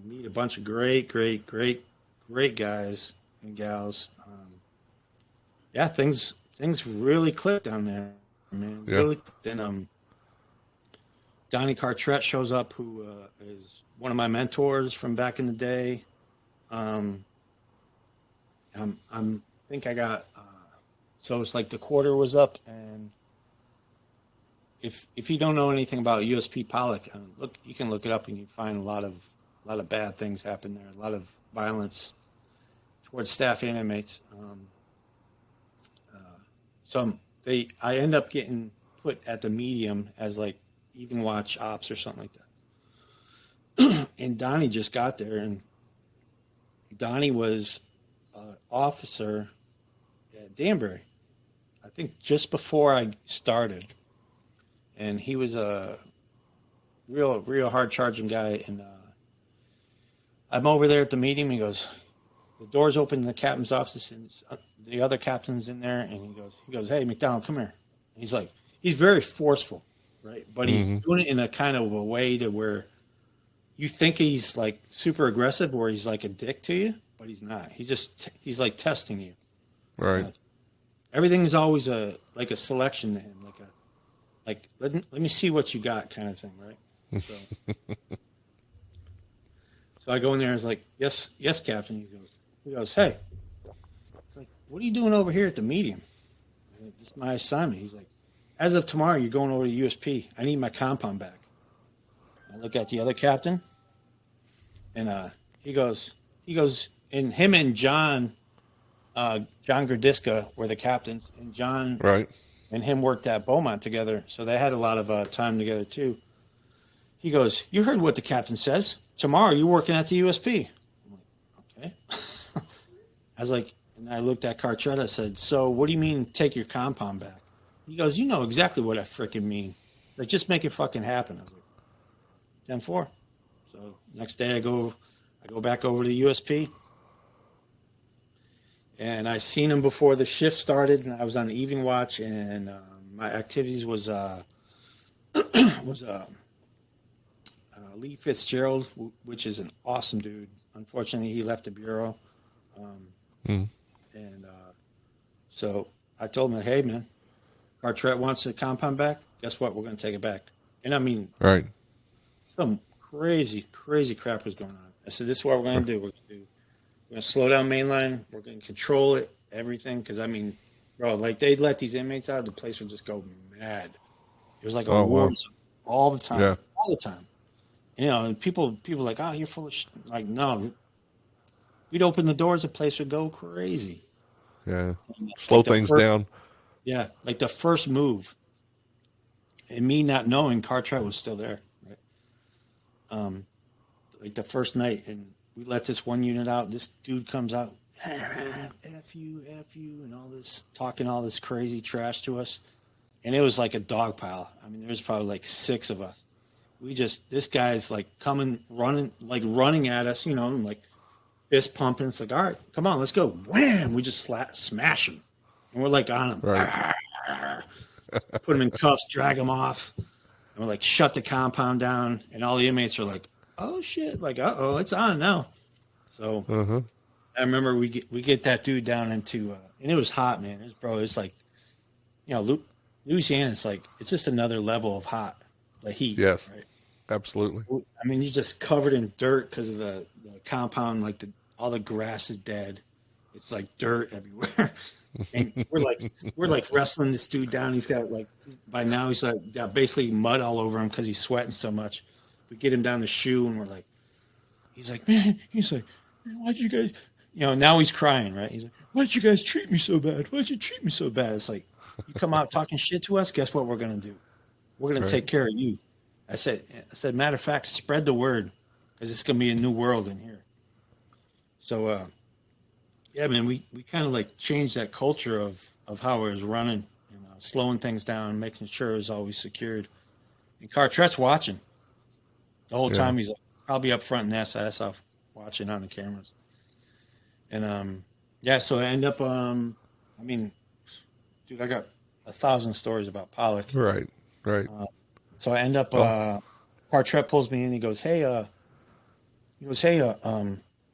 Meet a bunch of great guys and gals. Yeah, things really clicked down there, man. Yeah. Really clicked. And Donnie Cartret shows up, who is one of my mentors from back in the day. I'm think I got so it's like the quarter was up, and if you don't know anything about USP Pollock, you can look it up and you find a lot of bad things happen there, a lot of violence towards staff and inmates. I end up getting put at the medium as like even watch ops or something like that. And Donnie just got there, and Donnie was officer at Danbury, I think just before I started, and he was a real hard charging guy. And I'm over there at the meeting. He goes, the doors open in the captain's office, and the other captain's in there, and he goes, "Hey, McDonald, come here." He's like, he's very forceful, right? But he's doing it in a kind of a way to where you think he's like super aggressive, or he's like a dick to you, but he's not. He's like testing you. Right. Everything is always like a selection to him, like let me see what you got kind of thing, right? So I go in there and it's like, yes, Captain. He goes, "Hey," like, "what are you doing over here at the medium?" Like, "This is my assignment." He's like, "As of tomorrow, you're going over to USP. I need my compound back." I look at the other captain, and he goes, and him and John Gardiska were the captains, and John Right. and him worked at Beaumont together, so they had a lot of time together too. He goes, "You heard what the captain says. Tomorrow you're working at the USP." I'm like, "Okay." I was like, and I looked at Cartret. I said, "So what do you mean take your compound back?" He goes, "You know exactly what I freaking mean. Like, just make it fucking happen." I was like, 10-4. So next day I go back over to the USP. And I seen him before the shift started, and I was on the evening watch, and my activities was Lee Fitzgerald, which is an awesome dude. Unfortunately, he left the bureau, and so I told him, "Hey, man, Cartret wants the compound back. Guess what? We're going to take it back." And I mean, Right. some crazy crap was going on. I said, "This is what we're going to do. We're going to slow down mainline. We're going to control it. everything. Because I mean, bro, like they'd let these inmates out, the place would just go mad. It was like a Oh war wow. zone all the Yeah. time, all the time. You know, and people like, oh, you're full of shit. Like, no, we'd open the doors, the place would go crazy. Yeah. Like Slow the things first, down. yeah, like the first move, and me not knowing Cartwright was still there. Right? Um, like the first night, and we let this one unit out. This dude comes out, f you, and all this talking all this crazy trash to us, and it was like a dog pile. I mean, there was probably like 6 of us. We just this guy's like coming, running at us, you know, and like fist pumping. It's like, all right, come on, let's go. Wham! We just smash him, and we're like on him. Right. Put him in cuffs, drag him off, and we're like, shut the compound down. And all the inmates are like, oh shit, like, it's on now. So Uh-huh. I remember we get that dude down into, and it was hot, man. It's like, you know, Louisiana is like, it's just another level of hot, the heat, Yes. right? Absolutely. I mean, you're just covered in dirt because of the compound. Like all the grass is dead. It's like dirt everywhere. And we're like wrestling this dude down. He's got like by now he's like got basically mud all over him because he's sweating so much. We get him down the shoe and we're like, he's like, man, why'd you guys, you know? Now he's crying, right? He's like, why'd you guys treat me so bad? Why'd you treat me so bad? It's like, you come out talking shit to us. Guess what we're gonna do? We're gonna Right. take care of you. I said, matter of fact, spread the word because it's gonna be a new world in here. So, yeah, man, we kind of like changed that culture of how it was running, you know, slowing things down, making sure it was always secured. And Cartret's watching the whole Yeah. time. He's like, probably up front in SS off watching on the cameras. And yeah, so I end up I mean, dude, I got 1,000 stories about Pollock. Right. Right. So I end up Oh. Cartret pulls me in. He goes, hey, he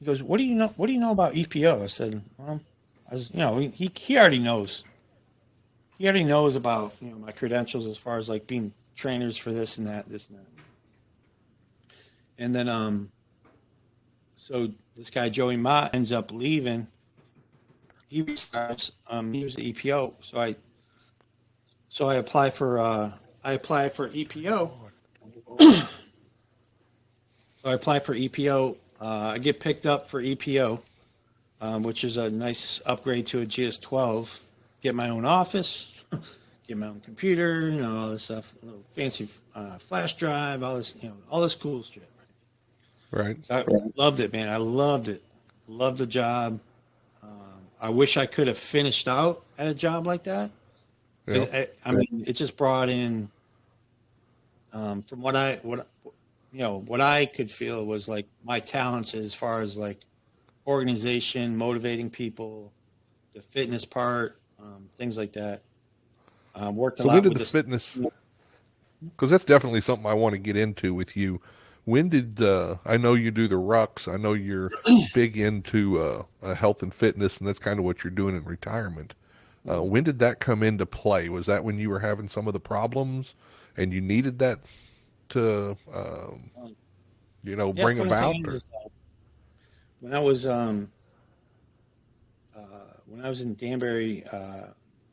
goes, what do you know? What do you know about EPO? I said, well, you know, he already knows. He already knows about, you know, my credentials as far as like being trainers for this and that. And then so this guy Joey Mott ends up leaving. He retires. He was the EPO. So I apply for EPO. So I apply for EPO. I get picked up for EPO, which is a nice upgrade to a GS12. Get my own office, get my own computer, you know, all this stuff, a little fancy flash drive, all this, you know, all this cool shit. Right. So I loved it, man. I loved it. Loved the job. I wish I could have finished out at a job like that. Yeah. I mean, it just brought in, from what I could feel was like my talents as far as like organization, motivating people, the fitness part, things like that. Worked a So when lot did with the this. fitness? Because that's definitely something I want to get into with you. When did I know you do the rucks? I know you're big into health and fitness, and that's kind of what you're doing in retirement. When did that come into play? Was that when you were having some of the problems, and you needed that to, Yeah, bring funny about? thing Or is, when I was when I was in Danbury,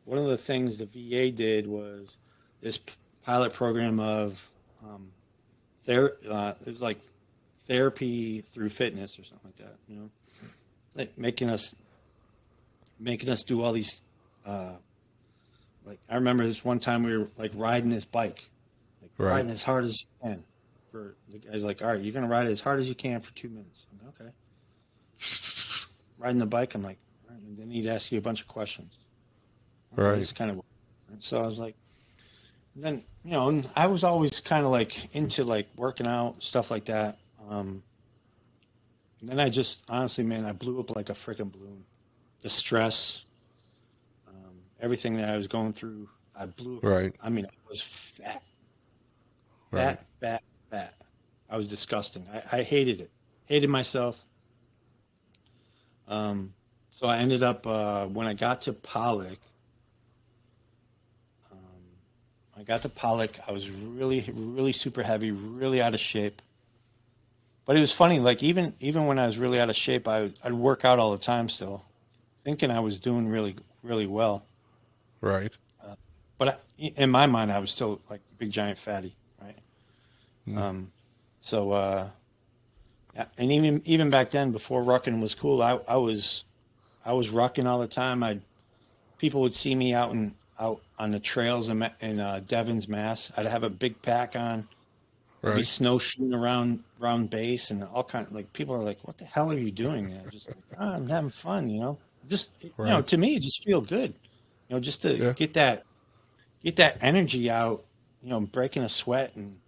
one of the things the VA did was this pilot program of it was like therapy through fitness or something like that, you know, like making us do all these. Like I remember this one time we were like riding this bike, like right, riding as hard as you can. For the guy's like, all right, you're gonna ride it as hard as you can for 2 minutes. I'm like, okay. Riding the bike, I'm like, all right. And then he'd ask you a bunch of questions. Okay, right, it's kind of. So I was like, then you know, and I was always kind of like into like working out stuff like that. And then I just honestly, man, I blew up like a freaking balloon. The stress, everything that I was going through, I blew up. right, I mean, I was fat, right. fat, fat, fat. I was disgusting. I hated it. Hated myself. So I ended up when I got to Pollock. I was really, really super heavy, really out of shape. But it was funny. Like even when I was really out of shape, I'd work out all the time still. thinking I was doing really, really well. Right. But in my mind, I was still like big giant fatty, right? Mm. So yeah, and even back then, before rucking was cool, I was rucking all the time. I People would see me out on the trails in Devon's, Mass. I'd have a big pack on. I'd be Right. snowshoeing around base and all kind of like people are like, "What the hell are you doing?" And I'm just like, oh, "I'm having fun, you know." Just Right. to me, it just feel good, just to Yeah. get that energy out, breaking a sweat and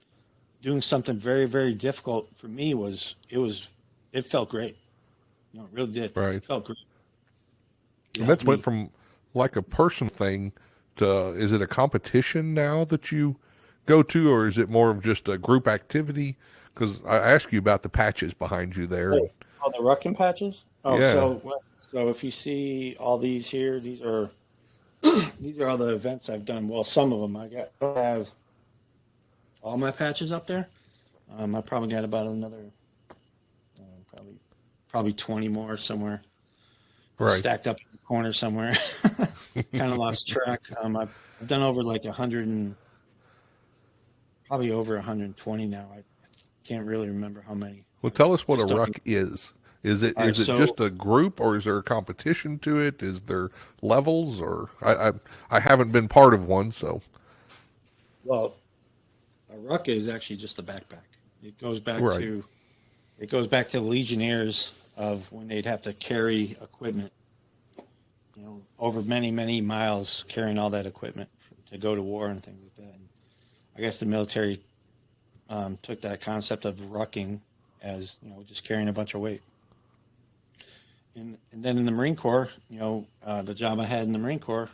doing something very, very difficult for me it felt great. It really did. Right. It felt great. It And helped that's went me. from like a personal thing to, is it a competition now that you go to, or is it more of just a group activity? Because I asked you about the patches behind you there, and Oh, the rucking patches. Oh, yeah, so if you see all these here, these are all the events I've done. Well, some of them I don't have all my patches up there. I probably got about another probably 20 more somewhere right. stacked up in the corner somewhere. Kind of lost track. I've done over like 100 and probably over 120 now. I can't really remember how many. Well, I tell us what a just don't. ruck is. Is it All right, is it so just a group, or is there a competition to it? Is there levels, or I haven't been part of one, so well, a ruck is actually just a backpack. It goes back right. to it goes back to the Legionnaires of when they'd have to carry equipment, over many, many miles carrying all that equipment to go to war and things like that. And I guess the military took that concept of rucking as, just carrying a bunch of weight. And then in the Marine Corps, the job I had in the Marine Corps,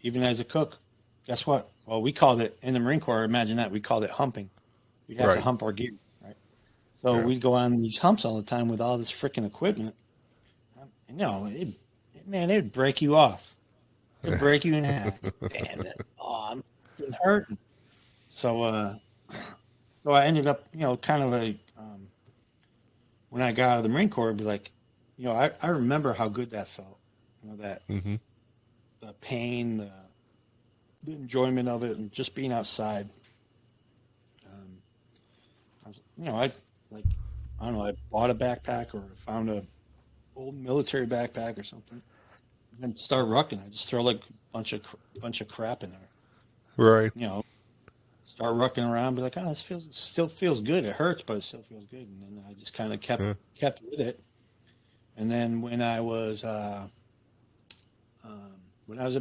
even as a cook, guess what? Well, we called it in the Marine Corps. Imagine that we called it humping. We'd have to Right. hump our gear, right? So Yeah. we'd go on these humps all the time with all this freaking equipment. Man, it'd break you off. It'd break you in half. Damn it! Oh, I'm getting hurting. So, so I ended up, kind of like when I got out of the Marine Corps, it'd be like, I remember how good that felt. That Hmm. the pain, the enjoyment of it, and just being outside. Um, I like, I don't know, I bought a backpack or found a old military backpack or something, and then start rucking. I just throw like a bunch of crap in there. Right. You know, start rucking around, be like, oh, this still feels good. It hurts, but it still feels good. And then I just kind of kept Yeah. kept with it. And then when I was in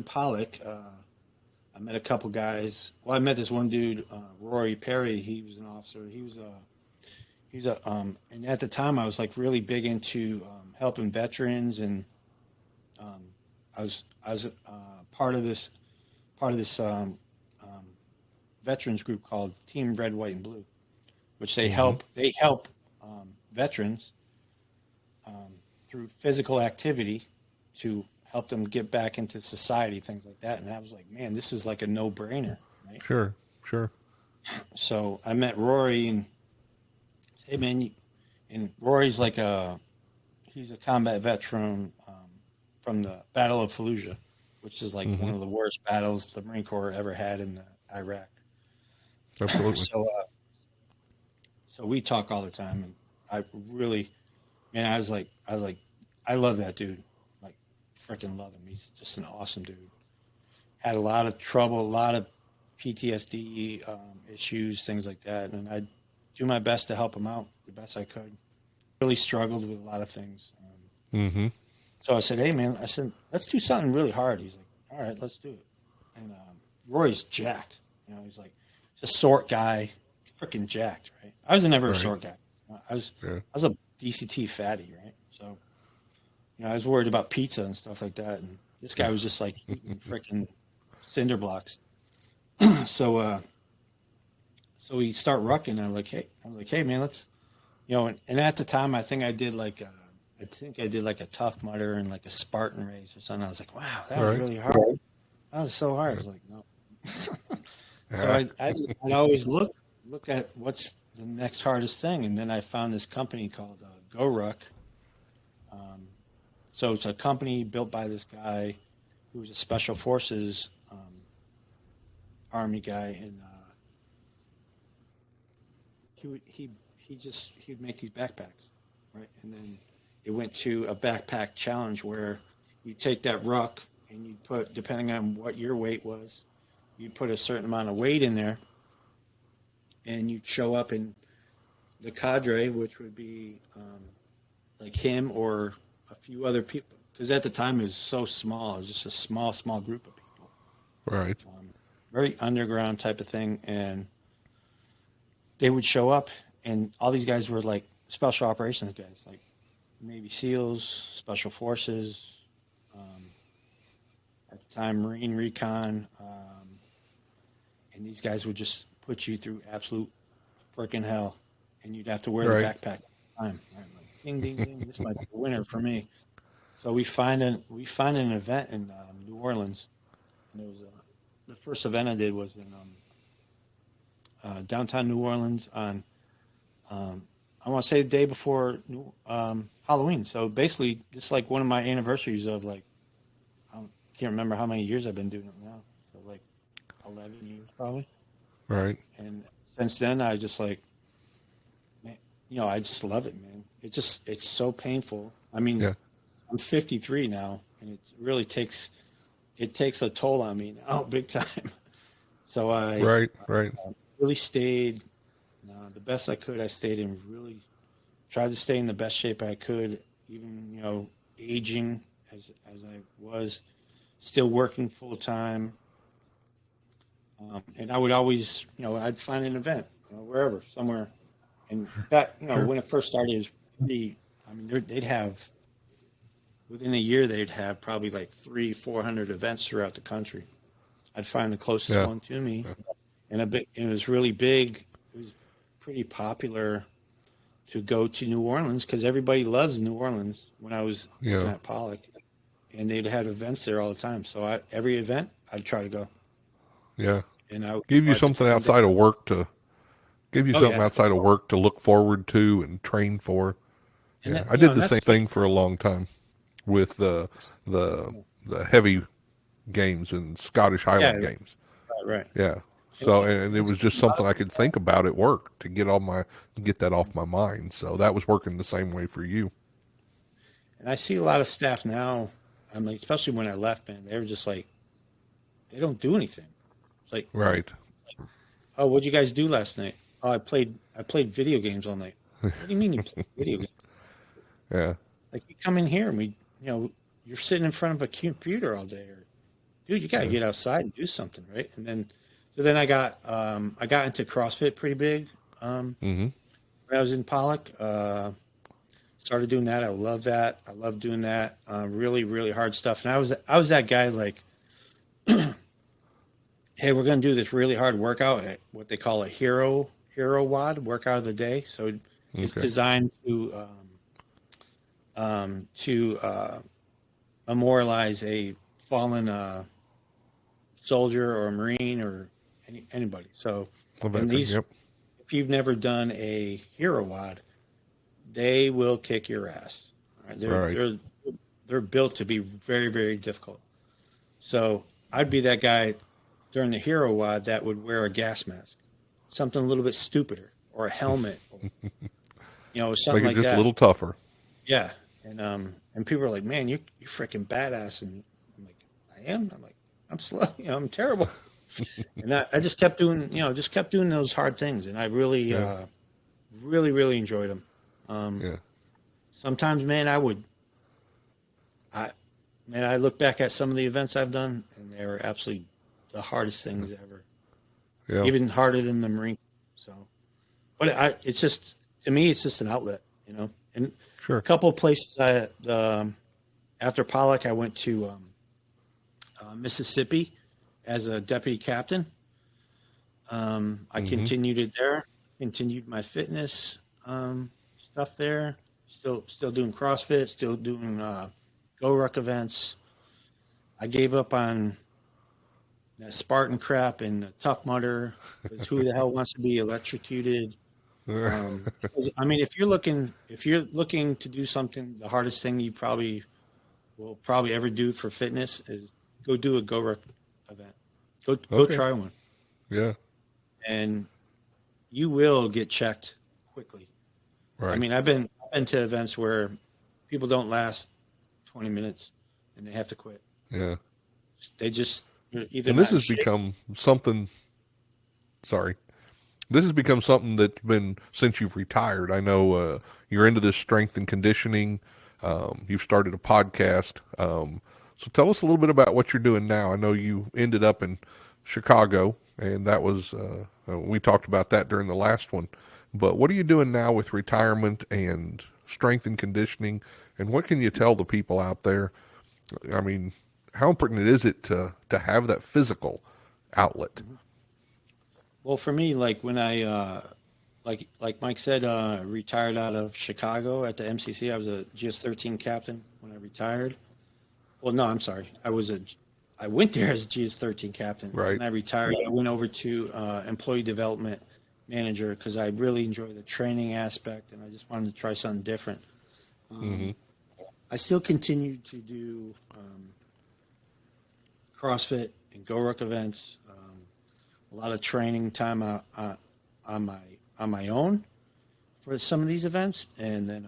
Pollock, I met a couple guys. Well, I met this one dude, Rory Perry. He was an officer. And at the time I was like really big into helping veterans, and um, I was part of this um, veterans group called Team Red, White, and Blue, which they Hmm. help veterans um, through physical activity to help them get back into society, things like that. And I was like, man, this is like a no brainer, right? Sure. Sure. So I met Rory and said, hey man, and Rory's like he's a combat veteran from the Battle of Fallujah, which is like Hmm. one of the worst battles the Marine Corps ever had in Iraq. Absolutely. So we talk all the time, and I really, man, I was like, I love that dude, like freaking love him. He's just an awesome dude. Had a lot of trouble, a lot of PTSD issues, things like that, and I do my best to help him out the best I could. Really struggled with a lot of things. Hmm. So I said, "Hey, man," I said, "let's do something really hard." He's like, "All right, let's do it." And Roy's jacked. He's like, he's a short guy, freaking jacked, right? I was never a Right. short guy. I was Yeah. I was a DCT fatty, right? So I was worried about pizza and stuff like that, and this guy was just like eating freaking cinder blocks. So so we start rucking. I'm like, hey, man, let's and at the time, I think I did like a Tough Mudder and like a Spartan race or something. I was like, wow, that was Right. really hard. That was so hard. I Yeah. was like, no. So Ah. I'd always look at what's the next hardest thing, and then I found this company called Go Ruck. Um, So it's a company built by this guy who was a special forces army guy, and he'd make these backpacks, right? And then it went to a backpack challenge where you take that ruck and you put, depending on what your weight was, you put a certain amount of weight in there, and you'd show up in the cadre, which would be like him or a few other people, because at the time it was so small. It was just a small group of people. Right. Very underground type of thing, and they would show up, and all these guys were like special operations guys, like Navy SEALs, Special Forces, at the time Marine Recon, and these guys would just put you through absolute freaking hell, and you'd have to wear the backpack all the time. Right? Like, ding, ding, ding. This might be a winner for me. So we find an event in New Orleans, and it was the first event I did was in downtown New Orleans on I want to say the day before Halloween. So basically, just like one of my anniversaries of like, I can't remember how many years I've been doing it now. So like 11 years probably. Right. And since then, I just like, man, I just love it, man. It's so painful. I mean, I'm 53 now, and it really takes a toll on me now, big time. So I really stayed the best I could. I stayed in really tried to stay in the best shape I could, even aging as I was, still working full time. And I would always, I'd find an event, wherever, somewhere. And that, when it first started, it was pretty. I mean, they'd have within a year they'd have probably like 300-400 events throughout the country. I'd find the closest one to me, and it was really big. It was pretty popular to go to New Orleans because everybody loves New Orleans. When I was at Pollock, and they'd have events there all the time. So every event I'd try to go. Yeah, and I give you something outside of work to outside of work to look forward to and train for. And I did the same thing for a long time with the heavy games and Scottish Highland games. Right. Yeah. So and it was just something I could think about at work to get that off my mind. So that was working the same way for you. And I see a lot of staff now. I mean, especially when I left, man, they were just like, they don't do anything. It's like, right. Oh, what'd you guys do last night? Oh, I played video games all night. What do you mean you played video games? Yeah. Like, you come in here and we, you're sitting in front of a computer all day, or dude, you got to get outside and do something, right? And then I got into CrossFit pretty big. When I was in Pollock, started doing that. I love that. I love doing that. Really, really hard stuff. And I was that guy like, hey, we're going to do this really hard workout at what they call a hero WOD, workout of the day. So it's designed to memorialize a fallen soldier or a Marine or anybody. So if you've never done a hero WOD, they will kick your ass. Right? They're built to be very, very difficult. So I'd be that guy during the hero WOD that would wear a gas mask, something a little bit stupider, or a helmet, or, something like that. Make it just a little tougher. Yeah, and people are like, "Man, you're freaking badass," and I'm like, "I am." I'm like, "I'm slow. I'm terrible." And I just kept doing, those hard things, and I really, really, really enjoyed them. Sometimes, man, I look back at some of the events I've done, and they were absolutely the hardest things ever. Yeah. Even harder than the Marine. So, but it's just, to me, it's just an outlet, And a couple of places after Pollock, I went to Mississippi as a deputy captain. I continued it there, continued my fitness stuff there. Still doing CrossFit, still doing Go Ruck events. I gave up on that Spartan crap and the Tough Mudder, because who the hell wants to be electrocuted? I mean, if you're looking to do something, the hardest thing you probably will probably ever do for fitness is go do a GoRuck event. Go Okay. try one, Yeah. and you will get checked quickly. I Right. mean, I've been to events where people don't last 20 minutes and they have to quit. Yeah. They just they're either And this not in has shape. become something. Sorry. This has become something that's been since you've retired. I know you're into this strength and conditioning. You've started a podcast. So tell us a little bit about what you're doing now. I know you ended up in Chicago, and that was we talked about that during the last one. But what are you doing now with retirement and strength and conditioning? And what can you tell the people out there? I mean, how important is it to have that physical outlet? Well, for me, like when I like Mike said, retired out of Chicago at the MCC. I was a GS13 captain when I retired. Well, no, I'm sorry. I went there as a GS13 captain. Right. When I retired, I went over to employee development manager because I really enjoy the training aspect and I just wanted to try something different. Hmm. I still continue to do CrossFit and GoRuck events. A lot of training time on my own for some of these events, and then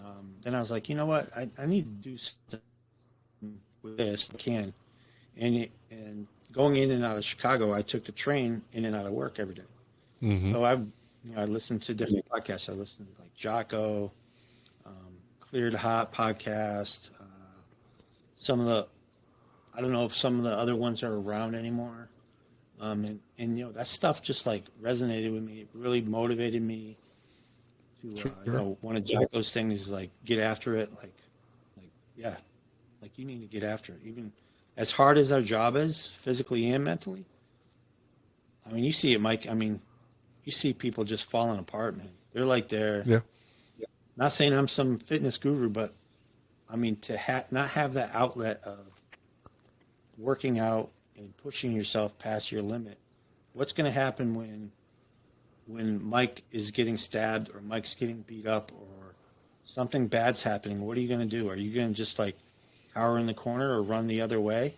I was like, you know what, I need to do something with this. I can, and going in and out of Chicago, I took the train in and out of work every day. Hmm. So I listened to different podcasts. I listened to like Jocko, Cleared Hot podcast. Some of the I don't know if some of the other ones are around anymore. And that stuff just like resonated with me. It really motivated me to Sure. one of Jocko's things is like get after it. Like yeah, like you need to get after it. Even as hard as our job is, physically and mentally. I mean, you see it, Mike. I mean, you see people just falling apart, man. They're like they're Yeah. not saying I'm some fitness guru, but I mean to not have that outlet of working out and pushing yourself past your limit. What's going to happen when Mike is getting stabbed or Mike's getting beat up or something bad's happening? What are you going to do? Are you going to just like cower in the corner or run the other way?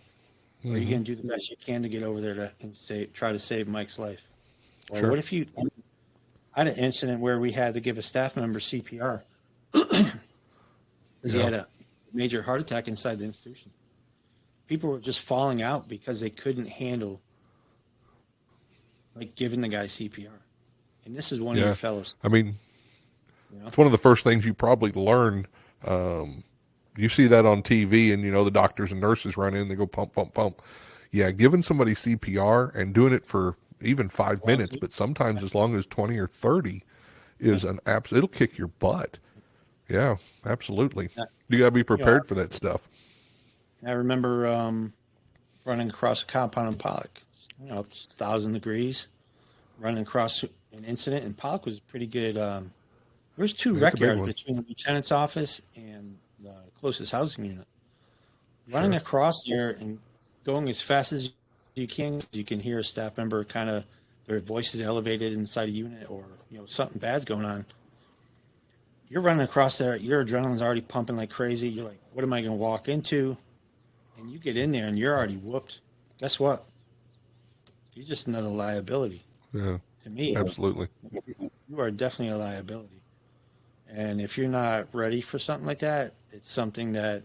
Or are you Hmm. going to do the best you can to get over there and try to save Mike's life? Or Sure. what if I had an incident where we had to give a staff member CPR because he Yeah. had a major heart attack inside the institution. People were just falling out because they couldn't handle like giving the guy CPR. And this is one of your Yeah. fellows, I mean, you know? it's one of the first things you probably learn. You see that on TV, and the doctors and nurses run in and they go pump, pump, pump. Yeah, giving somebody CPR and doing it for even 5 minutes, but sometimes as long as 20 or 30 Yeah. is an absolute, it'll kick your butt. Yeah, absolutely. Yeah. You got to be You know, prepared for that stuff. I remember running across a compound in Pollock, 1,000 degrees, running across an incident, and Pollock was pretty good. There's two That's a rec big yards one. between the lieutenant's office and the closest housing unit. Running Sure. across there and going as fast as you can hear a staff member kind of their voices elevated inside a unit, or something bad's going on. You're running across there, your adrenaline's already pumping like crazy. You're like, what am I going to walk into? And you get in there and you're already whooped. Guess what? You're just another liability Yeah, to me. absolutely. You are definitely a liability. And if you're not ready for something like that, it's something that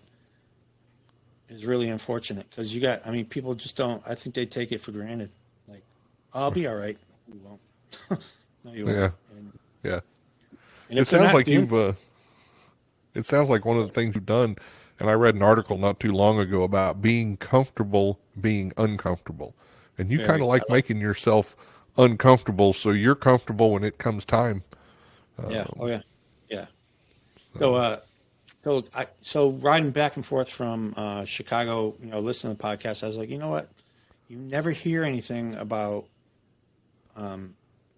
is really unfortunate because I mean, people just don't, I think they take it for granted. Like, I'll be all right. You won't. No, you won't. Yeah, And, yeah. and It if they're sounds not like doing, it sounds like one of the things you've done, and I read an article not too long ago about being comfortable being uncomfortable. And you kind very, of I like like, making yourself uncomfortable so you're comfortable when it comes time. yeah. Oh, yeah. Yeah. So, So, so riding back and forth from Chicago, listening to podcasts, I was like, you know what? You never hear anything about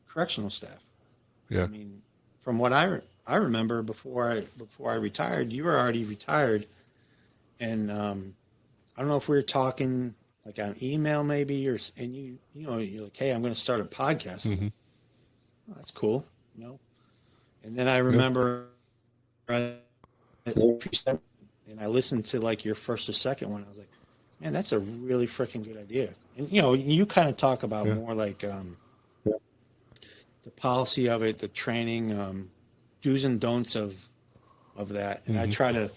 correctional staff. I yeah. mean, from what I remember before I retired, you were already retired, and I don't know if we were talking like on email maybe, and you're like, hey, I'm going to start a podcast. I'm like, Hmm. oh, that's cool, you know. And then I Yeah. remember and and I listened to like your first or second one. I was like, man, that's a really freaking good idea. And you kind of talk about more like the policy of it, the training, do's and don'ts of that. And I try to.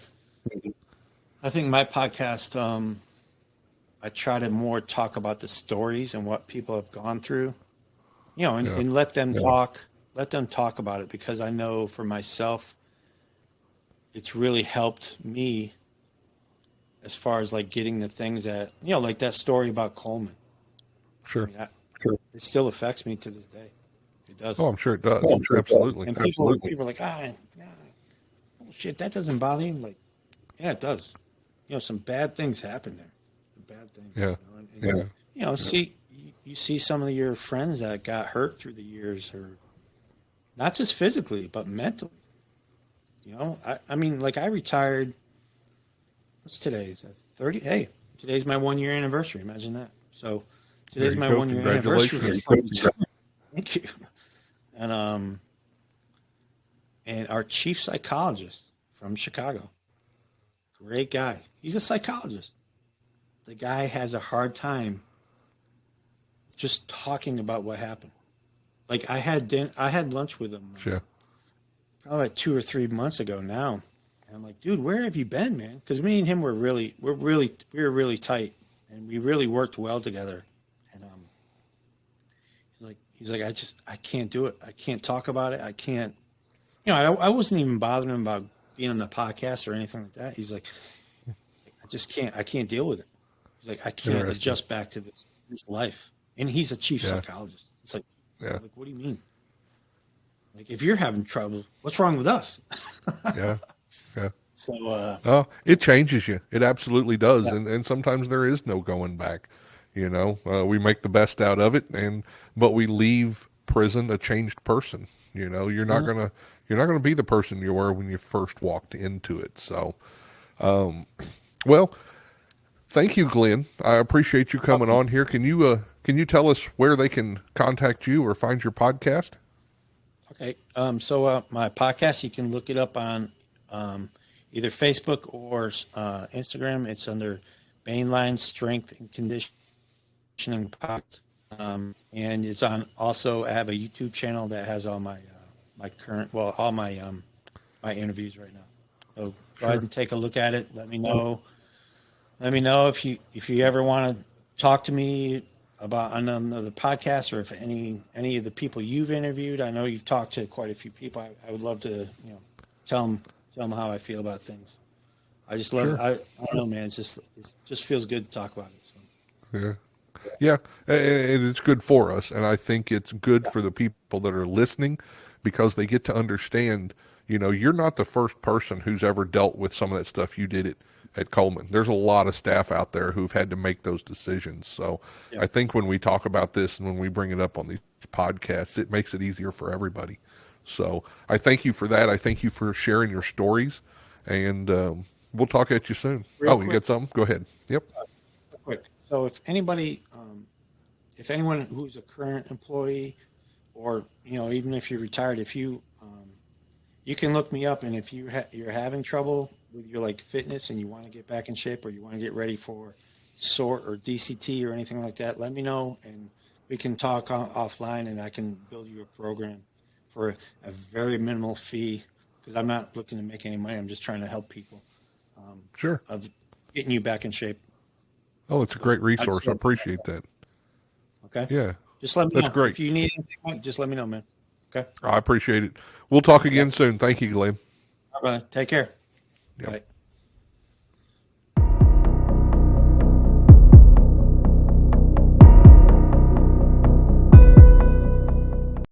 I think my podcast, I try to more talk about the stories and what people have gone through, and let them talk. Let them talk about it, because I know for myself, it's really helped me as far as like getting the things that, like that story about Coleman. Sure. I mean, it still affects me to this day. It does. Oh, I'm sure it does. Absolutely. And people are like, shit, that doesn't bother you. Like, yeah, it does. Some bad things happen there. Bad things. Yeah. You see some of your friends that got hurt through the years, or not just physically, but mentally. I mean, like I retired. What's today? 30. Hey, today's my 1 year anniversary. Imagine that. So today's my 1 year anniversary. Thank you. And our chief psychologist from Chicago, great guy. He's a psychologist. The guy has a hard time just talking about what happened. Like I had lunch with him. Sure. Probably like 2 or 3 months ago now. And I'm like, dude, where have you been, man? Because me and him were really tight, and we really worked well together. And he's like, I can't do it. I can't talk about it. I can't. I wasn't even bothering him about being on the podcast or anything like that. He's like, I just can't. I can't deal with it. He's like, I can't adjust back to this life. And he's a chief psychologist. It's like, what do you mean? Like, if you're having trouble, what's wrong with us? Yeah. So, it changes you. It absolutely does. Yeah. And sometimes there is no going back. We make the best out of it, but we leave prison a changed person. You're not gonna be the person you were when you first walked into it. So, well, thank you, Glenn. I appreciate you coming on here. Can you tell us where they can contact you or find your podcast? Okay. So my podcast, you can look it up on either Facebook or Instagram. It's under MAINLINE Strength and Conditioning Podcast. And it's on. Also, I have a YouTube channel that has all my my interviews right now. So go ahead and take a look at it. Let me know. Let me know if you ever want to talk to me about another podcast, or if any of the people you've interviewed. I know you've talked to quite a few people. I would love to tell them how I feel about things. I just love. I don't know, man. It just feels good to talk about it. So. Yeah, and it's good for us, and I think it's good for the people that are listening, because they get to understand. You're not the first person who's ever dealt with some of that stuff you did at Coleman. There's a lot of staff out there who've had to make those decisions. So I think when we talk about this and when we bring it up on these podcasts, it makes it easier for everybody. So I thank you for that. I thank you for sharing your stories, and we'll talk at you soon. You got something? Go ahead. Yep. Quick. So if anyone who's a current employee, or even if you're retired, if you you can look me up, and if you're having trouble with your fitness and you want to get back in shape, or you want to get ready for SORT or DCT or anything like that, let me know, and we can talk offline, and I can build you a program for a very minimal fee, because I'm not looking to make any money. I'm just trying to help people. Of getting you back in shape. Oh, it's a great resource. I appreciate that. Okay. Yeah. Just let me know. That's great. If you need anything, just let me know, man. Okay. I appreciate it. We'll talk again soon. Thank you, Glenn. All right, brother. Take care. Yep. Bye.